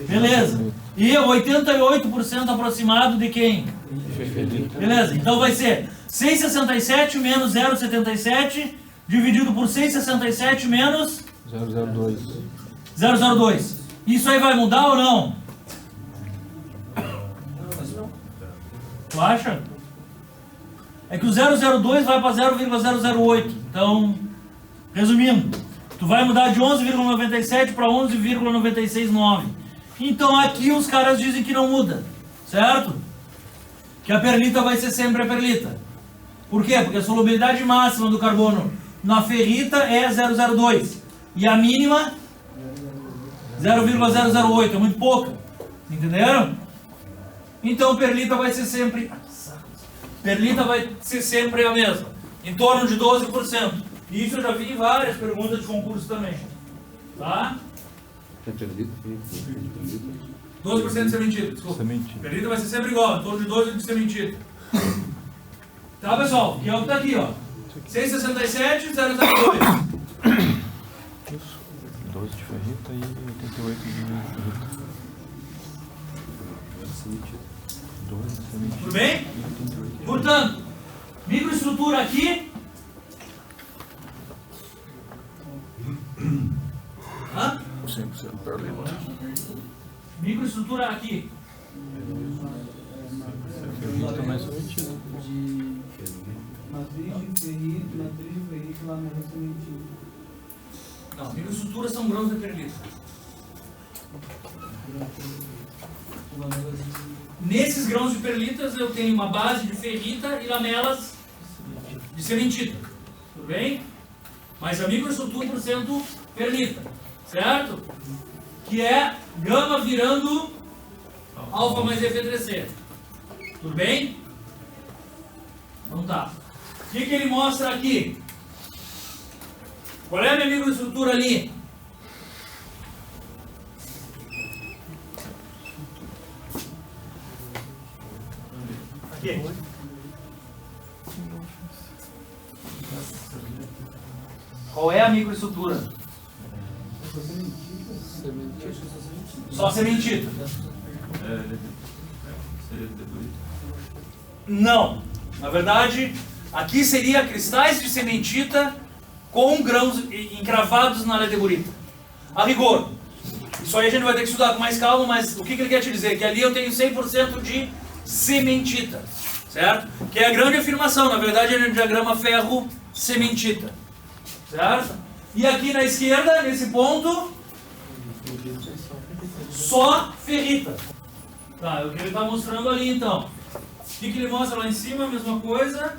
Beleza. E 88% aproximado de quem? Beleza, então vai ser 6,67 menos 0,77 dividido por 6,67 menos 002. 0,02. Isso aí vai mudar ou não? Tu acha? É que o 0,02 vai para 0,008. Então, resumindo, tu vai mudar de 11,97 para 11,969. Então aqui os caras dizem que não muda, certo? Que a perlita vai ser sempre a perlita. Por quê? Porque a solubilidade máxima do carbono na ferrita é 0,02 e a mínima 0,008, é muito pouca. Entenderam? Então perlita vai ser sempre... Perlita vai ser sempre a mesma, em torno de 12%. Isso eu já vi em várias perguntas de concurso também. Tá? 12% de sementita, desculpa. Perlita vai ser sempre igual, em torno de 12% de sementita. Tá, pessoal? Que é o que tá aqui, ó. 6,67, 0,02. 12 de ferrita e 88 de ferrita. 12 de sementita. Tudo bem? Portanto, microestrutura aqui. Hã? 100% perlita. Microestrutura aqui. Ferrita mais sementita. Matriz de ferrita lá na sementita. Não, microestruturas são grãos de perlita. Nesses grãos de perlitas eu tenho uma base de ferrita e lamelas de sementita. Tudo bem? Mas a microestrutura é 100% perlita. Certo? Que é gama virando alfa mais Fe3C. Tudo bem? Então tá. O que ele mostra aqui? Qual é a minha microestrutura ali? Aqui. Qual é a microestrutura? Só sementita. Seria depois. Não. Na verdade, aqui seria cristais de sementita com grãos encravados na ledeburita. A rigor. Isso aí a gente vai ter que estudar com mais calma, mas o que ele quer te dizer? Que ali eu tenho 100% de sementita, certo? Que é a grande afirmação, na verdade é no diagrama ferro-sementita, certo? E aqui na esquerda, nesse ponto, só ferrita. Tá, é o que ele está mostrando ali então. O que ele mostra lá em cima? A mesma coisa.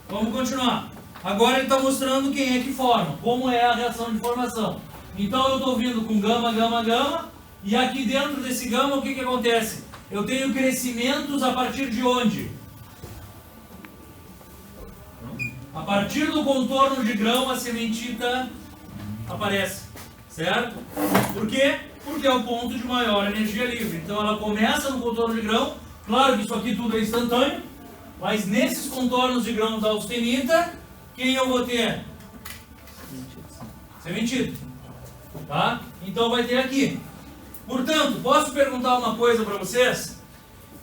Vamos continuar. Agora ele está mostrando quem é que forma, como é a reação de formação. Então eu estou vindo com gama, gama, gama, e aqui dentro desse gama o que acontece? Eu tenho crescimentos a partir de onde? A partir do contorno de grão a sementita aparece, certo? Por quê? Porque é o ponto de maior energia livre. Então ela começa no contorno de grão, claro que isso aqui tudo é instantâneo, mas nesses contornos de grão da austenita, quem eu vou ter? Sementita. Tá? Então vai ter aqui. Portanto, posso perguntar uma coisa para vocês?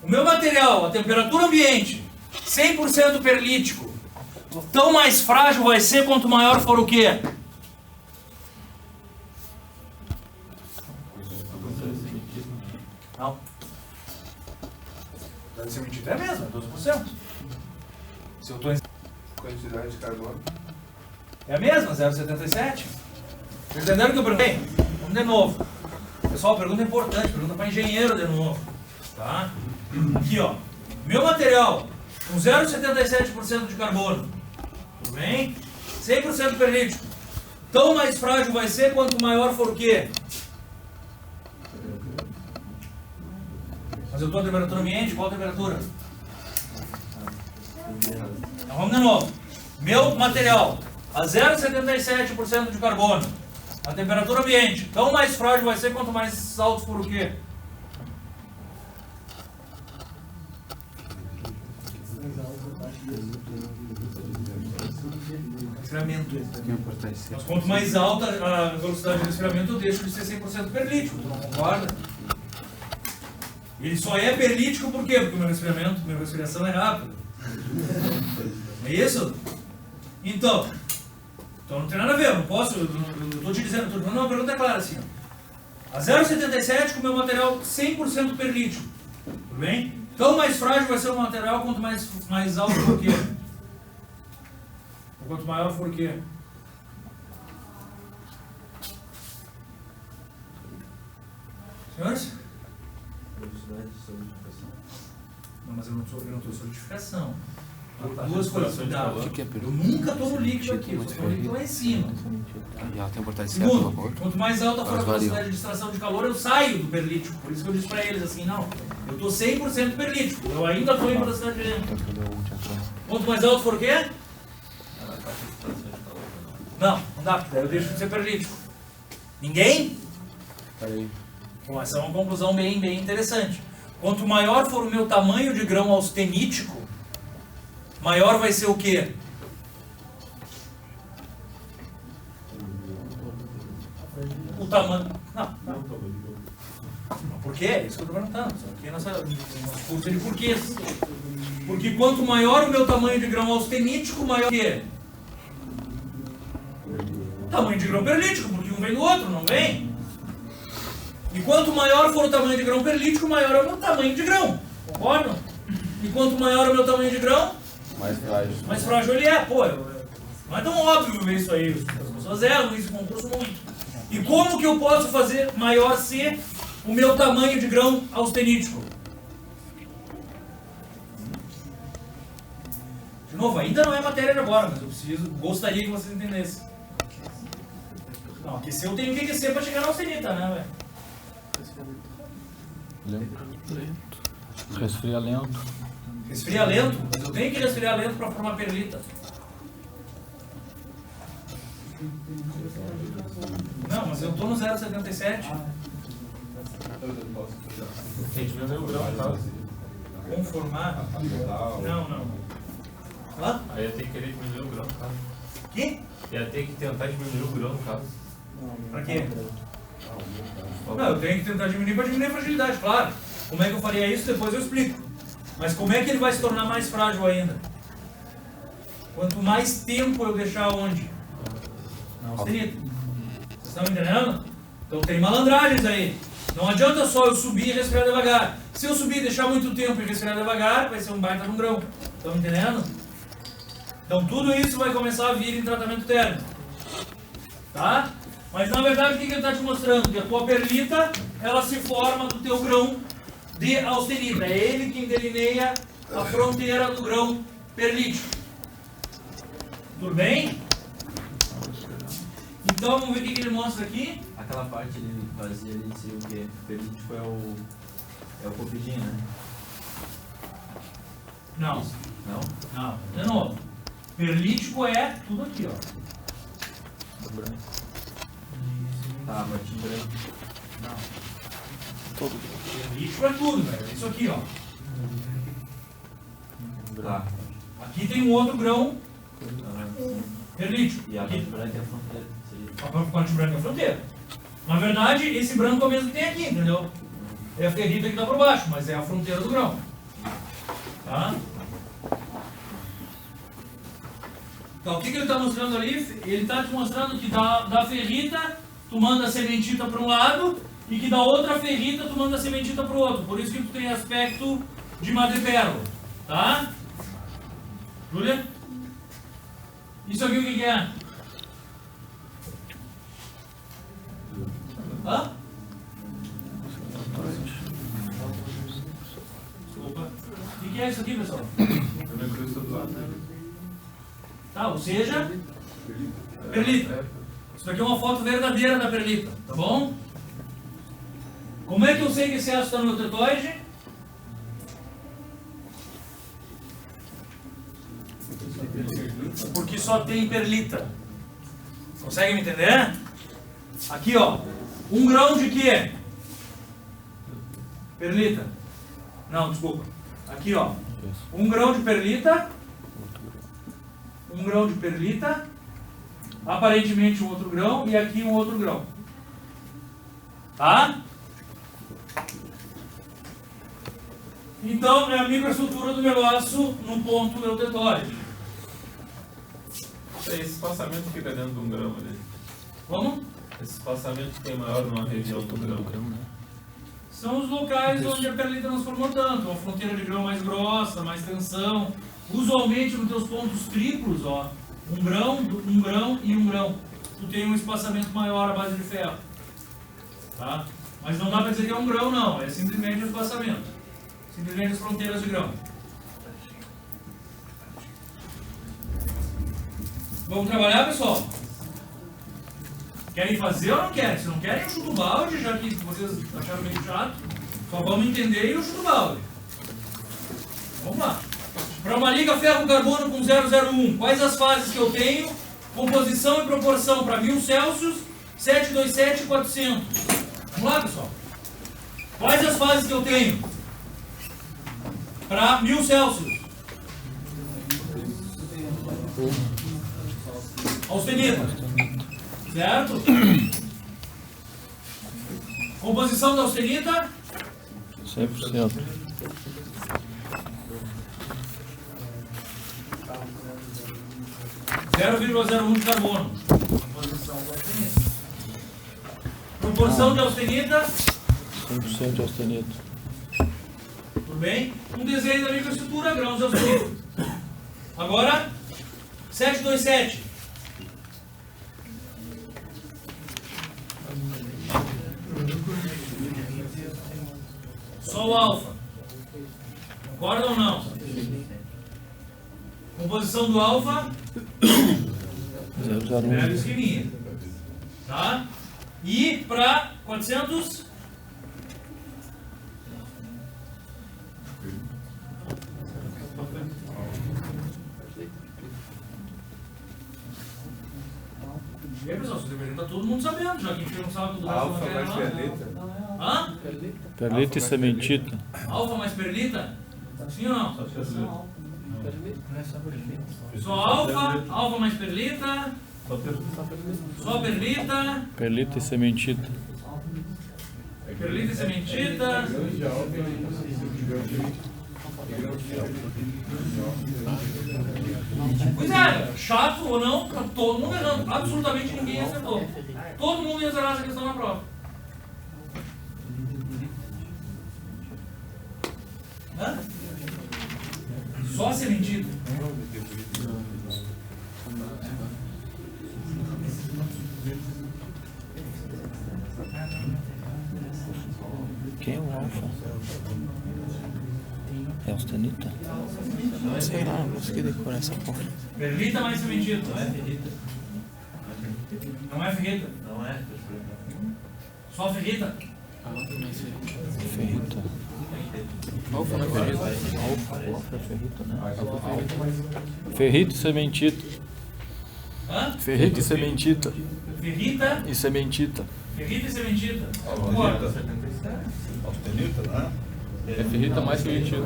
O meu material, a temperatura ambiente, 100% perlítico, tão mais frágil vai ser quanto maior for o quê? Não. A sementita é a mesma, 12%. Se eu estou em Quantidade de carbono. é a mesma, 0,77. Vocês entenderam o que eu perguntei? Vamos de novo. Pessoal, pergunta importante, pergunta para engenheiro de novo. Tá? Aqui, ó. Meu material com 0,77% de carbono. Tudo bem? 100% perlítico. Tão mais frágil vai ser quanto maior for o quê? Mas eu estou a temperatura ambiente, qual a temperatura? Então vamos de novo. Meu material a 0,77% de carbono. A temperatura ambiente. Tão mais frágil vai ser quanto mais alto for o quê? Resfriamento. Mas quanto mais alta a velocidade de resfriamento, eu deixo de ser 100% perlítico. Tu não concorda? Ele só é perlítico por quê? Porque o meu resfriamento, minha resfriação é rápida. É isso? Então não tem nada a ver, eu não posso, eu estou te dizendo, estou dando uma pergunta clara assim. A 0,77 com o meu material 100% perlítico. Tudo bem? Tão mais frágil vai ser o material quanto mais alto for o quê? Quanto maior for o quê? Senhores? Não, mas eu não estou certificação. Duas coisas, cuidado. Eu nunca estou no líquido aqui, eu estou no líquido lá em cima. Segundo, quanto mais alta for a velocidade de extração de calor, eu saio do perlítico. Por isso que eu disse para eles assim, não, eu estou 100% perlítico, eu ainda estou em velocidade de vento. Quanto mais alto for o quê? Não dá, porque daí eu deixo de ser perlítico. Ninguém? Bom, essa é uma conclusão bem interessante. Quanto maior for o meu tamanho de grão austenítico, maior vai ser o quê? O tamanho. Não. Por quê? É isso que eu estou perguntando. Aqui nossa curso de porquês. Porque quanto maior o meu tamanho de grão austenítico, maior o quê? Tamanho de grão perlítico, porque um vem do outro, não vem? E quanto maior for o tamanho de grão perlítico, maior é o meu tamanho de grão. Concordam? E quanto maior é o meu tamanho de grão, mais frágil ele é. Pô, não é tão óbvio ver isso aí. As pessoas erram isso no concurso muito. E como que eu posso fazer maior ser o meu tamanho de grão austenítico? De novo, ainda não é matéria de agora, mas eu gostaria que vocês entendessem. Não, aquecer eu tenho que aquecer para chegar na austenita, né, velho? Resfria lento. Resfria lento, mas eu tenho que resfriar lento para formar perlita. Não, mas eu estou no 0,77. Conformar? Não. Hã? Aí ia ter que querer diminuir o grão, no caso. Que? Ia ter que tentar diminuir o grão, no caso. Pra quê? Não, eu tenho que tentar diminuir para diminuir a fragilidade, claro. Como é que eu faria isso? Depois eu explico. Mas como é que ele vai se tornar mais frágil ainda? Quanto mais tempo eu deixar onde? Na austenita. Vocês estão entendendo? Então tem malandragens aí. Não adianta só eu subir e respirar devagar. Se eu subir e deixar muito tempo e respirar devagar, vai ser um baita de um grão. Estão entendendo? Então tudo isso vai começar a vir em tratamento térmico. Tá? Mas na verdade o que ele está te mostrando? Que a tua perlita, ela se forma do teu grão de austenita. É ele quem delineia a fronteira do grão perlítico. Tudo bem? Então vamos ver o que ele mostra aqui. Aquela parte ele vazia ali seria o quê? O perlítico é o copidinho, né? Não. Não? Não. De novo. Perlítico é tudo aqui, ó. Tá, a parte branca. Não. Perlítico é tudo, velho. É isso aqui, ó. Tá. Aqui tem um outro grão perlítico. E a Aqui. parte branca é a fronteira. Seria. A parte branca é a fronteira. Na verdade, esse branco é o mesmo que tem aqui, entendeu? É a ferrita que está por baixo, mas é a fronteira do grão. Tá? Então, o que ele está mostrando ali? Ele está te mostrando que da ferrita, tu manda a sementita para um lado, e que da outra ferrita, tu manda a sementita para o outro. Por isso que tu tem aspecto de madrepérola. Tá? Júlia? Isso aqui o que é? Hã? Desculpa. O que é isso aqui, pessoal? Tá, ou seja, perlita. Isso aqui é uma foto verdadeira da perlita, tá bom? Como é que eu sei que esse ácido está no meu tetóide? Porque só tem perlita. Consegue me entender? Aqui, ó. 1 grão de quê? Perlita. Não, desculpa. Aqui, ó. 1 grão de perlita. 1 grão de perlita. Aparentemente um outro grão. E aqui um outro grão. Tá? Então, é a microestrutura do negócio no ponto eutetóide. Esse espaçamento fica dentro de um grão ali. Como? Esse espaçamento que é maior numa região do grão. São os locais onde a perlita não se formou tanto. Uma fronteira de grão mais grossa, mais tensão. Usualmente nos teus pontos triplos, ó, 1 grão e 1 grão. Tu tem um espaçamento maior à base de ferro. Tá? Mas não dá para dizer que é 1 grão, não. É simplesmente o espaçamento. Simplesmente as fronteiras de grão. Vamos trabalhar, pessoal? Querem fazer ou não querem? Se não querem, eu chuto o balde, já que vocês acharam meio chato. Só vamos entender e eu chuto o balde. Vamos lá. Para uma liga ferro-carbono com 001, quais as fases que eu tenho? Composição e proporção para 1000 Celsius, 727 e 400. Vamos lá, pessoal. Quais as fases que eu tenho? Para 1000 Celsius. Austenita. Certo? Composição da austenita? 100%. 0,01 de carbono. Proporção de austenita? 100% de austenita. Tudo bem? Um desenho da microestrutura, grãos de austenita. Agora, 727. Só o alfa. Concorda ou não? Composição do alfa? 001. Pega o esqueminha. Tá? E para 400? E aí, pessoal, vocês deveriam estar todo mundo sabendo, já que a gente não sabe tudo. Alfa mais perlita. Hã? Perlita e sementita. Alfa mais perlita? Sim ou não? Só perlita. Só alfa, alfa mais perlita, Só perlita. só perlita. Perlita e sementita. Perlita e sementita. Pois é, chato ou não, tá todo mundo errando. Absolutamente ninguém acertou. Todo mundo ia zerar essa questão na prova. Hã? Só sementita. Quem é o alfa? É austenita? Sei lá, não consegui decorar essa porra. Perlita mais sementita. Não é ferrita. Não é ferrita. Não é. Só ferrita. Ferrita. Alfa não é ferrita? Alfa é ferrita, né? Ferrita e sementita. Hã? Ferrita e sementita. Ferrita. E sementita. Ferrita e sementita. Austenita, né? É ferrita mais sementita.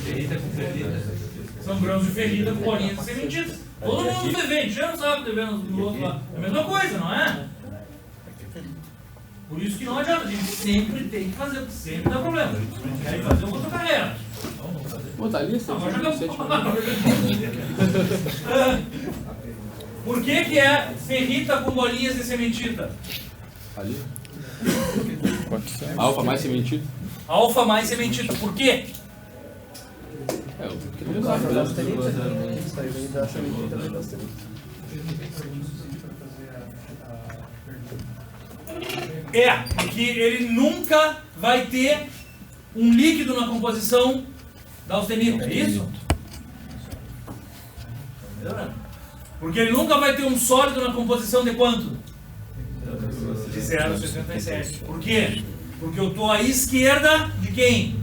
Ferrita com ferrita. São grãos de ferrita com bolinhas de sementitas. Todo mundo vê, já não sabe devendo do outro lá. É a mesma coisa, não é? Por isso que não adianta, a gente sempre tem que fazer, porque sempre dá problema. Querem fazer outra carreira. Pô, tá ali, você Agora já Por que é ferrita com bolinhas de sementita? Ali. Pode ser. Alfa mais sementita. Alfa mais sementita. Por quê? É, o que ele sabe. É, porque ele nunca vai ter um líquido na composição da austenita, é isso? Porque ele nunca vai ter um sólido na composição de quanto? De 0,67. Por quê? Porque eu estou à esquerda de quem?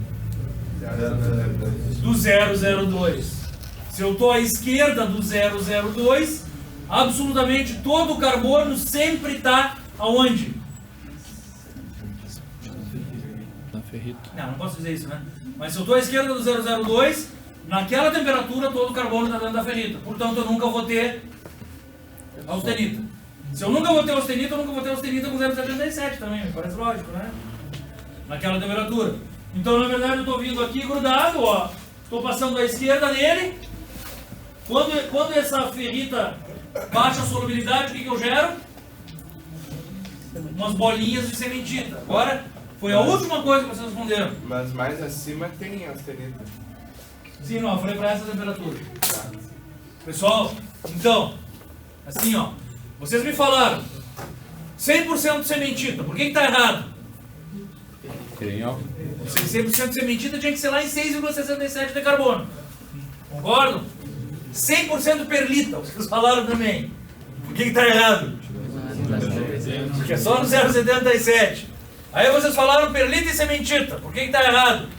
Do 0,02. Se eu estou à esquerda do 0,02, absolutamente todo o carbono sempre está aonde? Na ferrita. Não posso dizer isso, né? Mas se eu estou à esquerda do 0,02, naquela temperatura todo o carbono está dentro da ferrita. Portanto, eu nunca vou ter austenita. Se eu nunca vou ter austenita, eu nunca vou ter austenita com 0,77 também, me parece lógico, né? Naquela temperatura. Então, na verdade, eu estou vindo aqui grudado, ó. Estou passando da esquerda nele. Quando essa ferrita baixa a solubilidade, o que eu gero? Umas bolinhas de sementita. Agora, foi a última coisa que vocês responderam. Mas mais acima tem austenita. Sim, não, eu falei para essa temperatura. Pessoal, então, assim, ó. Vocês me falaram 100% de sementita. Por que está errado? Tem alfa. 100% de sementita tinha que ser lá em 6,67 de carbono. Concordam? 100% perlita, vocês falaram também. Por que está errado? Porque é só no 0,77. Aí vocês falaram perlita e sementita. Por que está errado?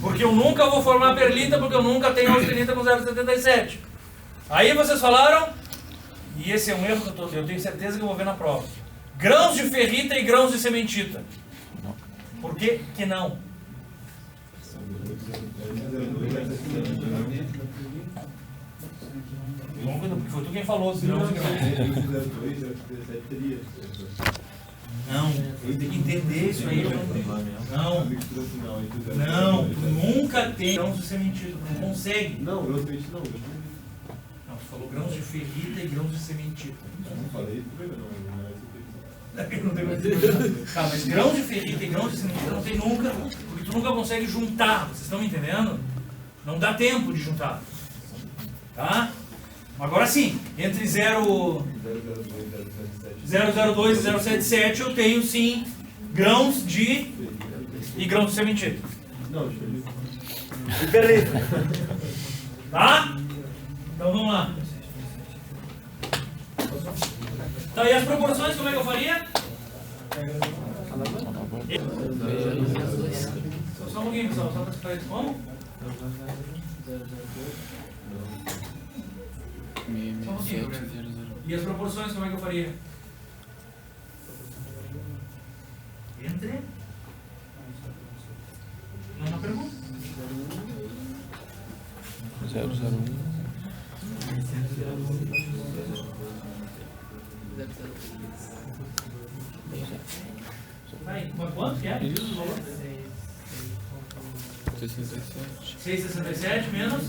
Porque eu nunca vou formar perlita, porque eu nunca tenho austenita com 0,77. Aí vocês falaram, e esse é um erro que eu tenho certeza que eu vou ver na prova. Grãos de ferrita e grãos de sementita. Por que que não? Porque foi tu quem falou, grãos e grãos. Não, eu tenho que entender isso aí. Não, tu nunca tem grãos de sementita, tu não consegue. Não, grãos de sementita não. Não, tu falou grãos de ferrita e grãos de sementita. Eu não falei, não é Eu não tenho mais. Tá, mas grãos de ferrita e grãos de sementita não tem nunca, porque tu nunca consegue juntar, vocês estão me entendendo? Não dá tempo de juntar. Tá? Agora sim, entre 0,02 e 0,77 eu tenho sim grãos de e grãos de sementita. Não, deixa eu ver. E perlita. Tá? Então vamos lá. Tá, e as proporções como é que eu faria? Só um pouquinho, pessoal, só para explicar isso como? Só um pouquinho. E as proporções como é que eu faria? Entre? Não é uma pergunta? 001. Aí, mas quanto que é? Diz o valor. 6,67 menos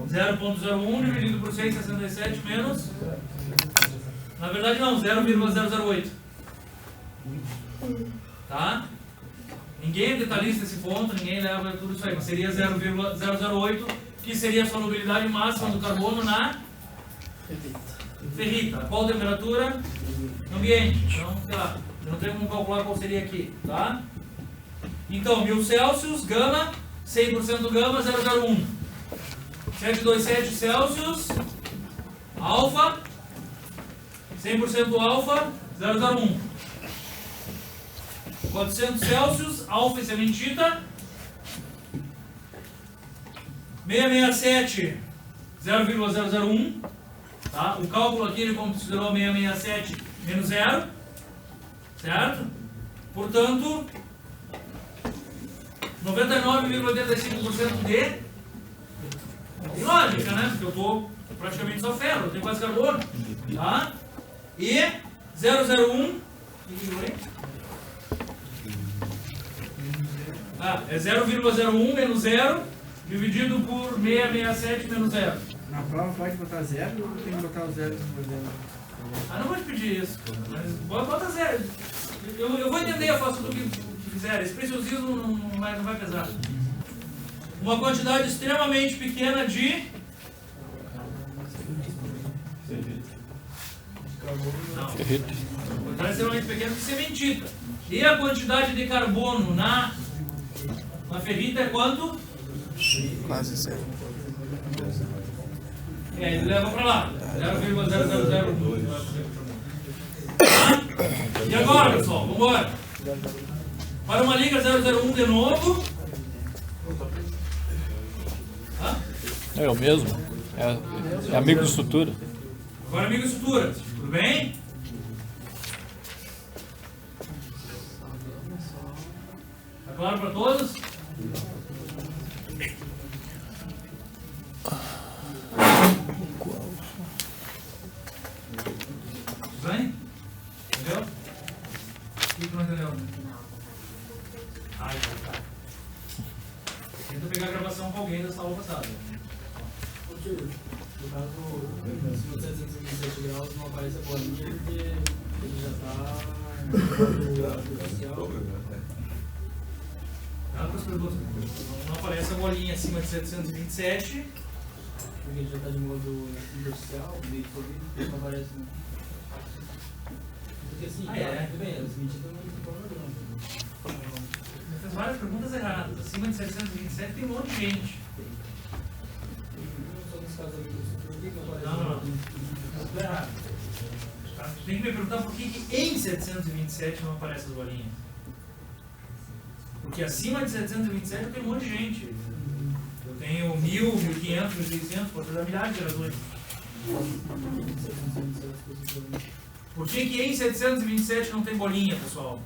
0,01 dividido por 6,67 menos, na verdade não, 0,008. Tá? Ninguém é detalhista esse ponto, ninguém leva tudo isso aí, mas seria 0,008, que seria a solubilidade máxima do carbono na ferrita. Qual temperatura? No ambiente. Então, sei lá, eu não tenho como calcular qual seria aqui, tá? Então, 1000 Celsius, gama, 100% gama, 0,01. 727 Celsius, alfa, 100% alfa, 0,01. 400 Celsius, alfa e sementita, 667, 0,001. Tá? O cálculo aqui ele considerou 667 menos 0, certo? Portanto, 99,85% de lógica, né? Porque eu estou praticamente só ferro, eu tenho quase carbono. Tá? E 0,01. É 0,01 menos 0 dividido por 667 menos 0. Na prova pode botar 0 ou tem que botar o 0? Não vou te pedir isso, mas bota 0. Eu vou entender, eu faço tudo o que quiser. Esse preciosismo não vai pesar. Uma quantidade extremamente pequena de... Não. Ferrita. Uma quantidade extremamente pequena de sementita. E a quantidade de carbono na ferrita é quanto? Quase 0. Ele leva para lá. 0,0002. E agora, pessoal, vamos embora. Para uma liga 001 de novo. É o mesmo. É amigo de estrutura. Agora, amigo de estrutura. Tudo bem? Tá claro para todos? Tudo bem? Entendeu? O que não entendeu? Tá. Tenta pegar a gravação com alguém dessa aula passada. No caso, se for 727 graus, não aparece a bolinha porque ele já está artificial. Não aparece a bolinha acima de 727. Porque ele já está de modo industrial, meio polido, não aparece. Porque assim, tudo bem, as medidas não ficam normal. Fez várias perguntas erradas. Acima de 727 tem um monte de gente. Só nesse caso aqui, por que aparece? Não. Tudo errado. Tu tem que me perguntar por que em 727 não aparece as bolinhas. Porque acima de 727 eu tenho um monte de gente. Eu tenho 1000, 1500, 1600, pode dar milhares de geradores. Por que em 727 não tem bolinha, pessoal?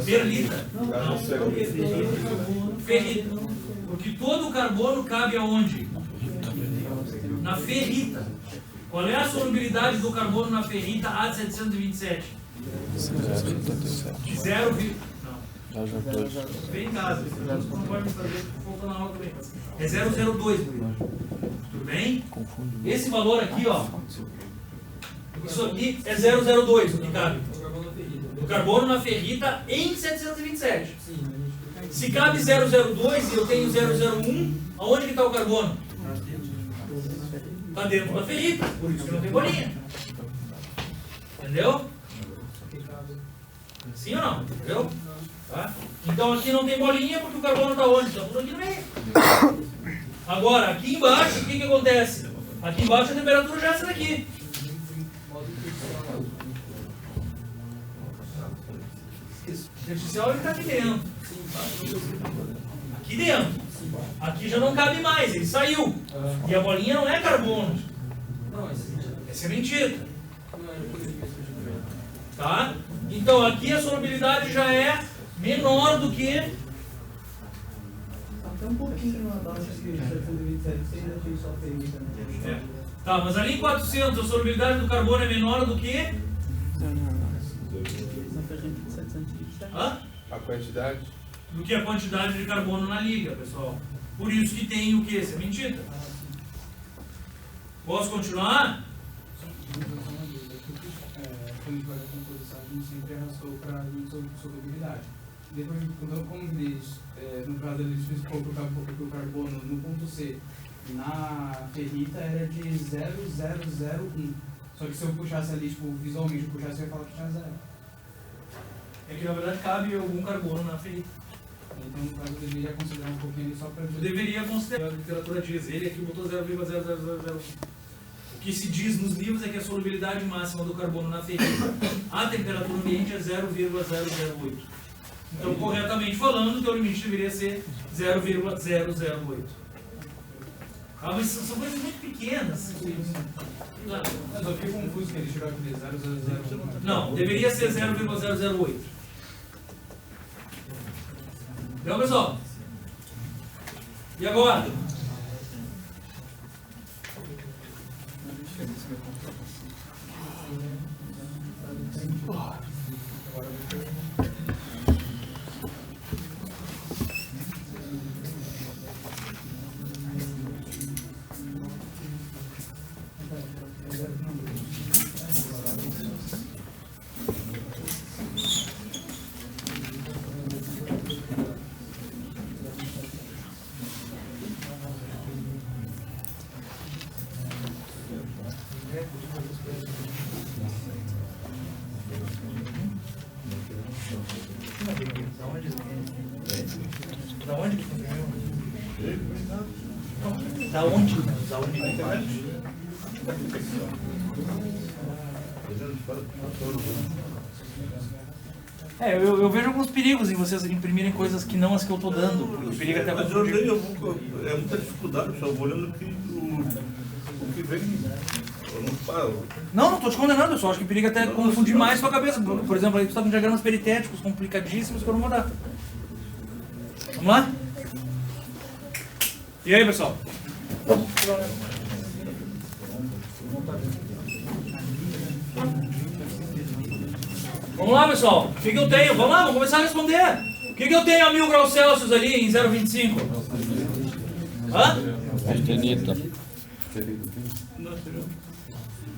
Ferrita. Não. Ferrita. Porque todo o carbono cabe aonde? Na ferrita. Qual é a solubilidade do carbono na ferrita a 727? 0, não. Vem em casa. Não pode me fazer, faltou na aula também. É 0,02. Tudo bem? Esse valor aqui, ó. Isso aqui é 0,02 o que cabe. O carbono na ferrita em 727. Se cabe 0,02 e eu tenho 0,01, aonde que está o carbono? Está dentro da ferrita, por isso que não tem bolinha. Entendeu? Sim ou não? Entendeu? Tá? Então aqui não tem bolinha porque o carbono está onde? Está tudo aqui no meio. Agora, aqui embaixo, o que acontece? Aqui embaixo a temperatura já é essa daqui. O artificial ele está aqui dentro. Aqui dentro. Aqui já não cabe mais, ele saiu. E a bolinha não é carbono. É sementita. Tá? Então aqui a solubilidade já é menor do que... Até um pouquinho abaixo de 727, você ainda tem só ferrita, né? Tá, mas ali em 400 a solubilidade do carbono é menor do que? Hã? A quantidade. Do que a quantidade de carbono na liga, pessoal. Por isso que tem o que? Sementita. Posso continuar? Quando a gente vai da composição, a gente sempre arrastou para a solubilidade. Depois, então, como eles, no caso, eles explicou que o carbono no ponto C, na ferrita, era de 0,001. Só que se eu puxasse ali, tipo, visualmente, eu puxasse, eu ia falar que tinha 0. É que na verdade cabe algum carbono na ferrita. Então, no caso, eu deveria considerar um pouquinho ali só para... Eu deveria considerar, a literatura diz, ele aqui botou 0,0001. O que se diz nos livros é que a solubilidade máxima do carbono na ferrita, a temperatura ambiente é 0,008. Então, corretamente falando, o teu limite deveria ser 0,008. Ah, mas são coisas muito pequenas. Mas eu fiquei confuso que ele tirou aquele 0,001. Não, deveria ser 0,008. Então, pessoal? E agora? Da onde que conseguiu? Da onde? Da onde que eu vejo alguns perigos em vocês imprimirem coisas que não as que eu estou dando. O perigo até Mas eu tenho muita dificuldade, só vou olhando aqui o que vem. Eu não paro. Não estou te condenando, eu só acho que periga até confundir mais sua cabeça. Por exemplo, aí tu está com diagramas peritéticos complicadíssimos que eu não vou dar. Vamos lá? E aí, pessoal? Vamos lá, pessoal. O que eu tenho? Vamos lá, vamos começar a responder. O que eu tenho a 1000 graus Celsius ali em 0,25? Hã? Austenita.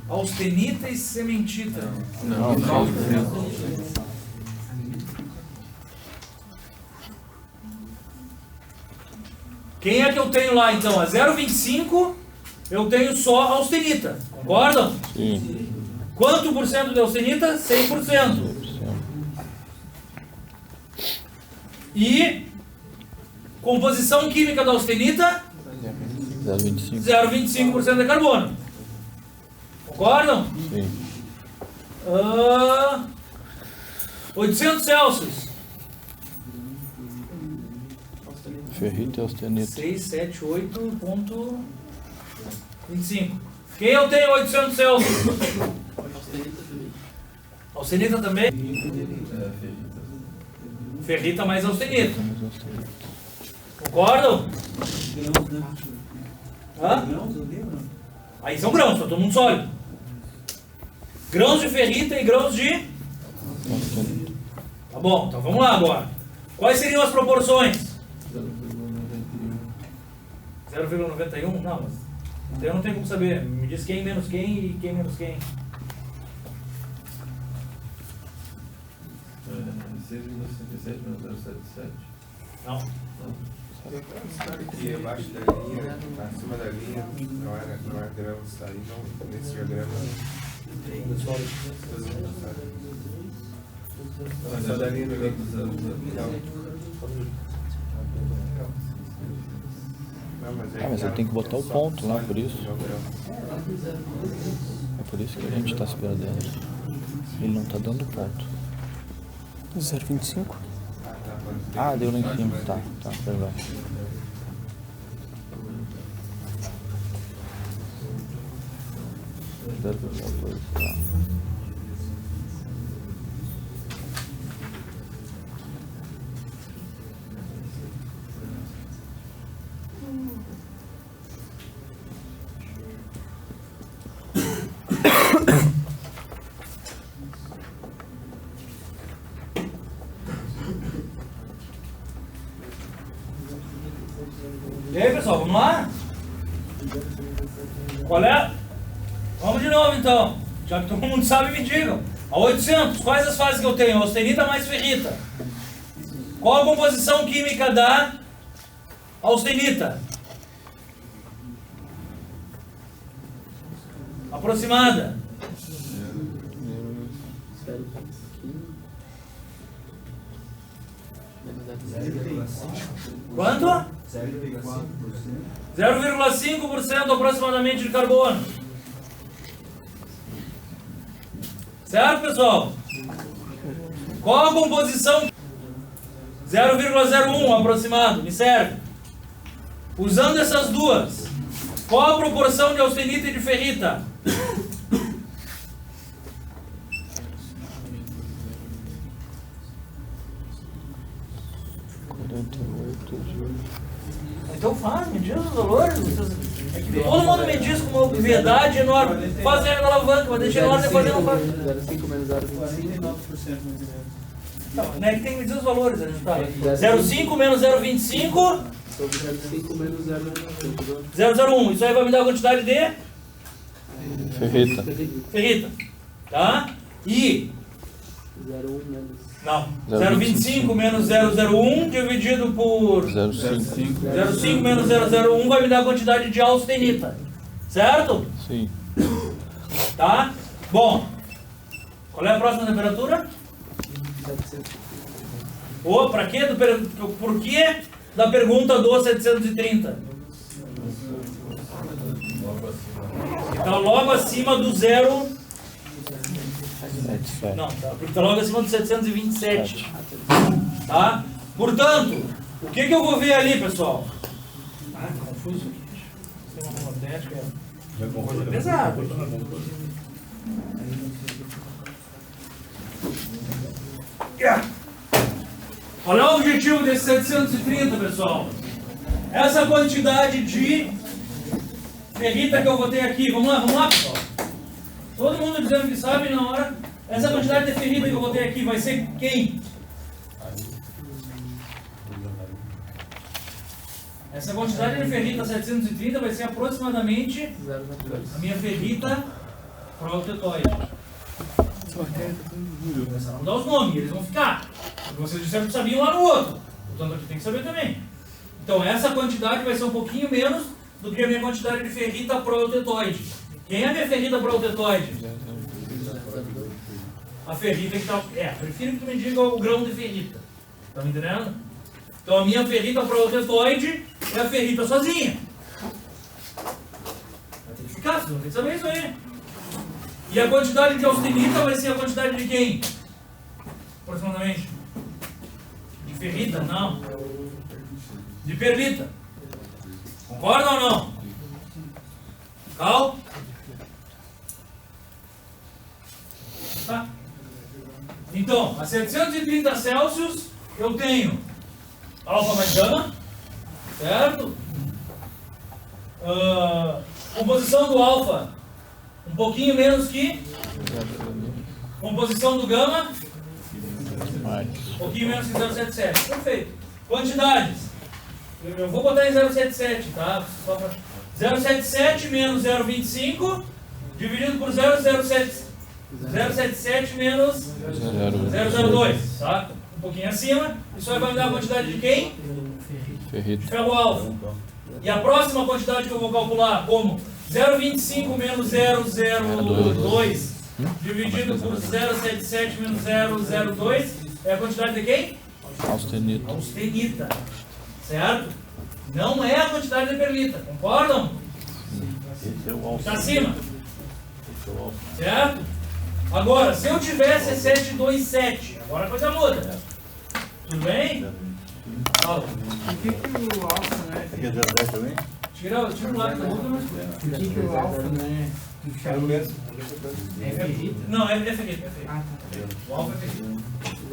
Austenita e sementita. Não. Quem é que eu tenho lá então? A 0,25 eu tenho só austenita. Concordam? Sim. Quanto por cento de austenita? 100%. E composição química da austenita? 0,25. 0,25% de carbono. Concordam? Sim. 800 Celsius. Ferrita e austenita. 678,25. Quem eu tenho 800 Celsius? Austenita também? Ferrita mais austenita. Concordam? Hã? Aí são grãos, tá todo mundo sólido. Grãos de ferrita e grãos de... Austenita. Tá bom, então vamos lá agora. Quais seriam as proporções? 0,91? Não, mas eu não tenho como saber. Me diz quem menos quem e quem menos quem. 6,67 menos 0,77. Não. Aqui abaixo da linha, acima da linha, não é gramas, aí não, nesse diagrama. Acima da linha do meio. Mas eu tenho que botar o ponto lá, por isso. É por isso que a gente está se perdendo. Ele não está dando ponto. 0,25? Ah, deu lá em cima. Tá, perdão. Tá. novo então. Já que todo mundo sabe, me digam. A 800, quais as fases que eu tenho? Austenita mais ferrita. Qual a composição química da austenita? Aproximada. Quanto? 0,5% aproximadamente de carbono. Certo, pessoal? Qual a composição? 0,01 aproximado, me serve. Usando essas duas, qual a proporção de austenita e de ferrita? Então faz, me diz os valores. É que todo mundo me diz com uma obviedade enorme. Faz a da alavanca, mas deixa na hora de fazer, não faz. 0,5 menos 0,25. 49% Não, né, que tem que me dizer os valores, a gente tá. 0,5 menos 0,25. 0,5 menos 0,01. Isso aí vai me dar a quantidade de Ferrita. ferrita. Tá? E 0,1 menos. não. 0,25 menos 0,01 dividido por 0,5. 0,5 menos 0,01 vai me dar a quantidade de austenita. Certo? Sim. Tá? Bom. Qual é a próxima temperatura? Ô, pra quê? Por que da pergunta do 730? Está logo acima do 0. Não, tá, porque está logo acima do 727. Tá? Portanto, o que eu vou ver ali, pessoal? Ah, que confuso aqui. Sistema magnético é coisa pesada. Qual é o objetivo desse 730, pessoal? Essa quantidade de ferrita que eu vou ter aqui. Vamos lá, pessoal. Todo mundo dizendo que sabe na hora. Essa quantidade de ferrita que eu vou ter aqui vai ser quem? Essa quantidade de ferrita 730 vai ser aproximadamente a minha ferrita protetóide. Não dá os nomes, eles vão ficar. Vocês disseram que sabiam lá no outro. Portanto, aqui tem que saber também. Então, essa quantidade vai ser um pouquinho menos do que a minha quantidade de ferrita protetóide. Quem é a minha ferrita protetóide? A ferrita que está... prefiro que tu me diga o grão de ferrita. Tá me entendendo? Então, a minha ferrita protetóide é a ferrita sozinha. Vai ter que ficar, vocês vão ter que saber isso aí. E a quantidade de austenita vai ser a quantidade de quem? Aproximadamente. De ferrita? Não. De perlita. Concorda ou não? Cal? Tá. Então, a 730 Celsius eu tenho alfa mais gama, certo? Composição do alfa um pouquinho menos que composição do gama, um pouquinho menos que 0,77. Perfeito. Quantidades. Eu vou botar em 0,77, tá? 0,77 menos 0,25 dividido por 0,77 menos 0,02, tá? Um pouquinho acima. Isso aí vai me dar a quantidade de quem? Ferrita. De ferro alfa. E a próxima quantidade que eu vou calcular como 0,25 menos 0,02 dividido por 0,77 menos 0,02 é a quantidade de quem? Austenita. Austenita. Certo? Não é a quantidade de perlita. Concordam? Está acima. Certo? Agora, se eu tivesse 727, agora a coisa muda. Tudo bem? Fala. Por que o alfa não é? Tira o lado da outra, mas... Por que o alfa não é? É ferrita? Não, é ferrita. Ah, O alfa é ferrita.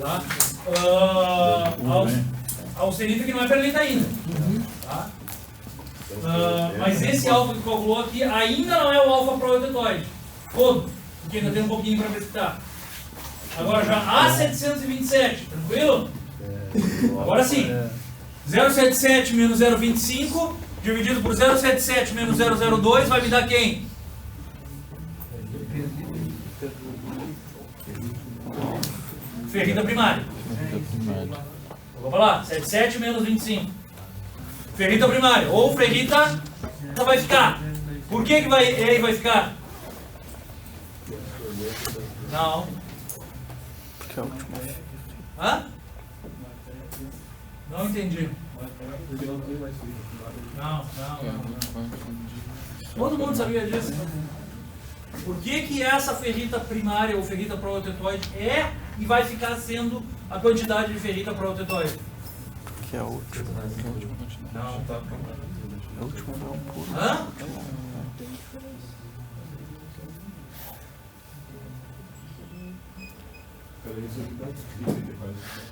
Tá? A austenita que não é perlita ainda. Tá? Mas esse alfa que calculou aqui ainda não é o alfa protetóide. Todo. Porque ainda tem um pouquinho para precipitar. Agora já a 727, tranquilo? Agora sim. 0,77 menos 0,25 dividido por 0,77 menos 0,02 vai me dar quem? Ferrita primária. Ferrita primária. Vamos lá, 77 menos 25. Ferrita primária. Ou ferrita vai ficar. Por que vai, aí vai ficar? Não. Porque é a última. Hã? Não entendi. Não. Todo mundo sabia disso. Por que essa ferrita primária ou ferrita protetóide é e vai ficar sendo a quantidade de ferrita protetóide? Que é a última. Não. É a última não puro. Hã?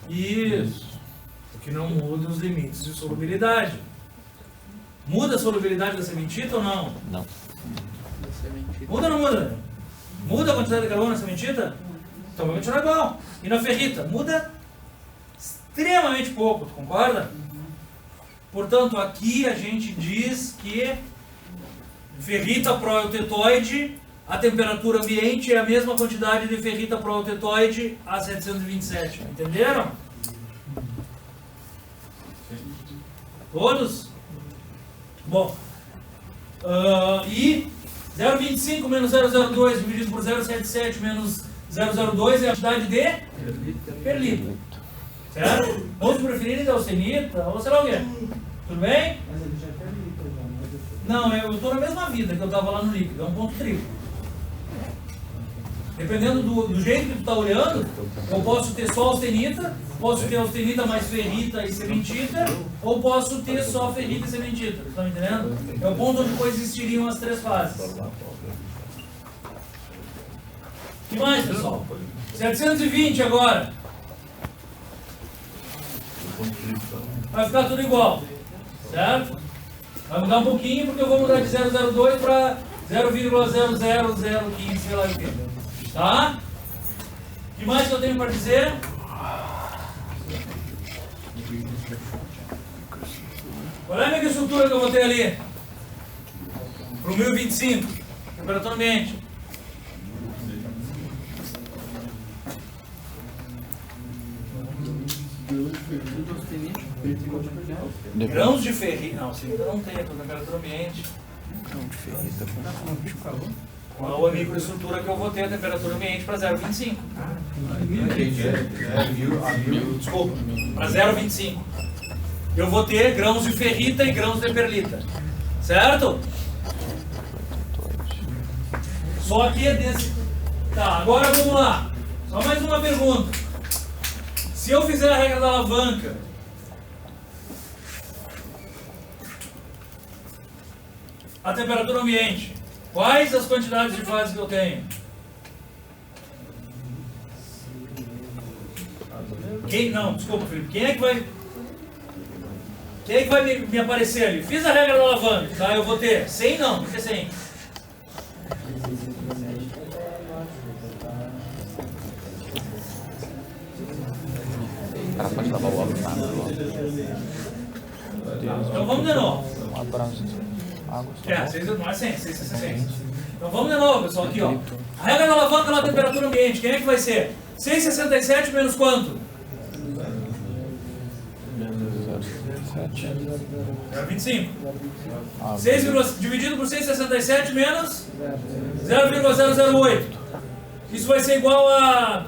Isso. O que não muda os limites de solubilidade. Muda a solubilidade da sementita ou não? Não. Muda ou não muda? Muda a quantidade de carbono na sementita? Então vai continuar igual. E na ferrita? Muda extremamente pouco, tu concorda? Portanto, aqui a gente diz que ferrita proeutetoide, a temperatura ambiente é a mesma quantidade de ferrita proeutetoide a 727. Entenderam? Todos? Bom. E 0,25 menos 0,02 dividido por 0,77 menos 0,02 é a quantidade de perlita. Certo? Vamos preferir de austenita ou sei lá o quê. Tudo bem? Não, eu estou na mesma vida que eu estava lá no líquido, é um ponto triplo. Dependendo do jeito que tu está olhando, eu posso ter só austenita, posso ter austenita mais ferrita e sementita, ou posso ter só ferrita e sementita. Estão entendendo? É o ponto onde coexistiriam as três fases. O que mais, pessoal? 720 agora. Vai ficar tudo igual, certo? Vai mudar um pouquinho porque eu vou mudar de 0,02 para 0,00015, sei lá o que. Tá? O que mais que eu tenho para dizer? Qual é a microestrutura que eu vou ter ali? Para o 1025, temperatura ambiente. Grãos de ferrita. Não, ferrita não tem, é para temperatura ambiente. Grão de ferrita. Qual a microestrutura que eu vou ter a temperatura ambiente para 0,25? Desculpa, para 0,25. Eu vou ter grãos de ferrita e grãos de perlita. Certo? Só que é desse. Tá, agora vamos lá. Só mais uma pergunta. Se eu fizer a regra da alavanca, a temperatura ambiente, quais as quantidades de fases que eu tenho? Não, desculpa, Felipe. Quem é que vai me aparecer ali? Fiz a regra da alavanca, tá? Eu vou ter 100 não, tem que ter 100. O cara pode lavar o óleo na água. Então vamos de novo. Um abraço. Água. Não é 100, 660. Então vamos de novo, pessoal, aqui, ó. A regra da alavanca na temperatura ambiente, quem é que vai ser? 667 menos quanto? 0,25. 6, dividido por 667 menos 0,008. Isso vai ser igual a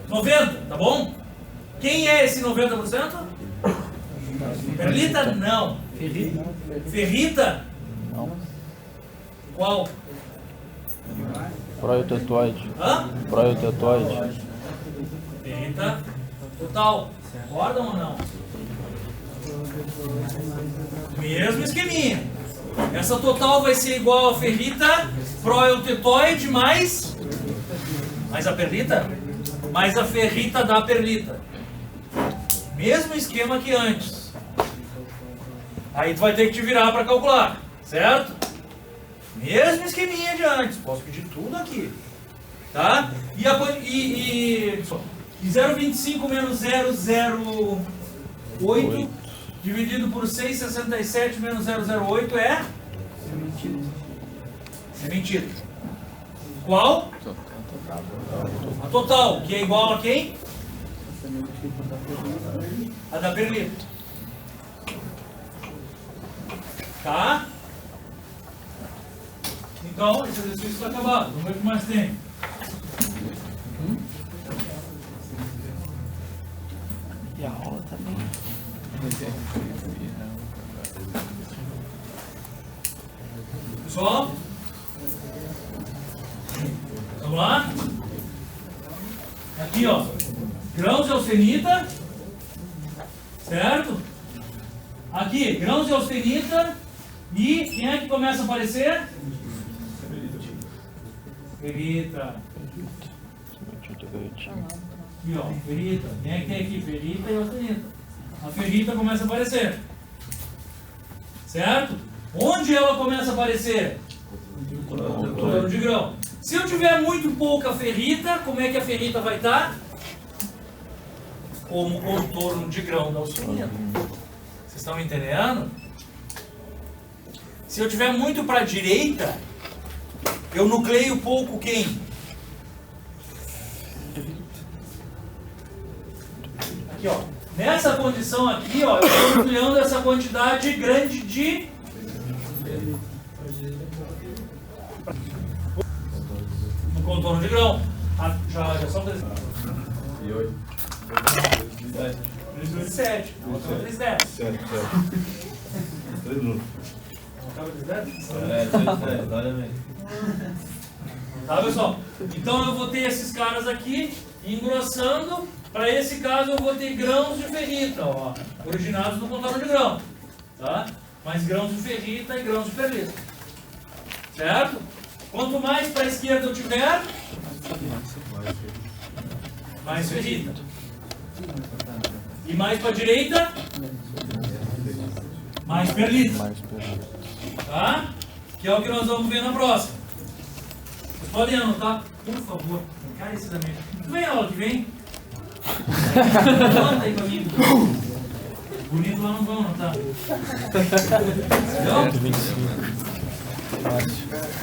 90, tá bom? Quem é esse 90%? Perlita? Não. Ferrita? Não. Qual? Proeutetoide. Hã? Proeutetoide. Ferrita total. Concordam ou não? Mesmo esqueminha. Essa total vai ser igual a ferrita proeutetoide mais a perlita? Mais a ferrita da perlita. Mesmo esquema que antes. Aí tu vai ter que te virar para calcular, certo? Mesmo esqueminha de antes. Posso pedir tudo aqui, tá? E 0,25 menos 0,08 dividido por 667 menos 0,08 é sementita. Qual? A total, que é igual a quem? A da perlita. Tá? Então, esse exercício está acabado. Vamos ver o que mais tem. E a rola também. Pessoal? Vamos lá? Aqui, ó. Grãos de austenita. Certo? Aqui, grãos de austenita. E quem é que começa a aparecer? Ferrita. Aqui, ó. Ferrita. Quem é que tem aqui? Ferrita e austenita. A ferrita começa a aparecer. Certo? Onde ela começa a aparecer? No contorno de grão. Se eu tiver muito pouca ferrita, como é que a ferrita vai estar? Como contorno de grão da austenita. Vocês estão me entendendo? Se eu tiver muito para a direita, eu nucleio pouco quem? Aqui, ó. Nessa condição aqui, ó, eu estou nucleando essa quantidade grande de no contorno de grão. Já são 3. E 8. 7. 3, 10. 7. 3 minutos. Olha bem. Tá, pessoal? Então eu vou ter esses caras aqui engrossando. Para esse caso eu vou ter grãos de ferrita, ó, originados no contorno de grão. Tá? Mais grãos de ferrita e grãos de perlita. Certo? Quanto mais para a esquerda eu tiver, mais ferrita. E mais para a direita, mais perlita. Tá? Que é o que nós vamos ver na próxima. Vocês podem anotar, por favor, encarecidamente. Vem a aula que vem. Anota aí pra mim. Bonito lá não vão anotar. Entendeu?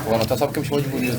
Vou anotar só porque me chamou de bonito.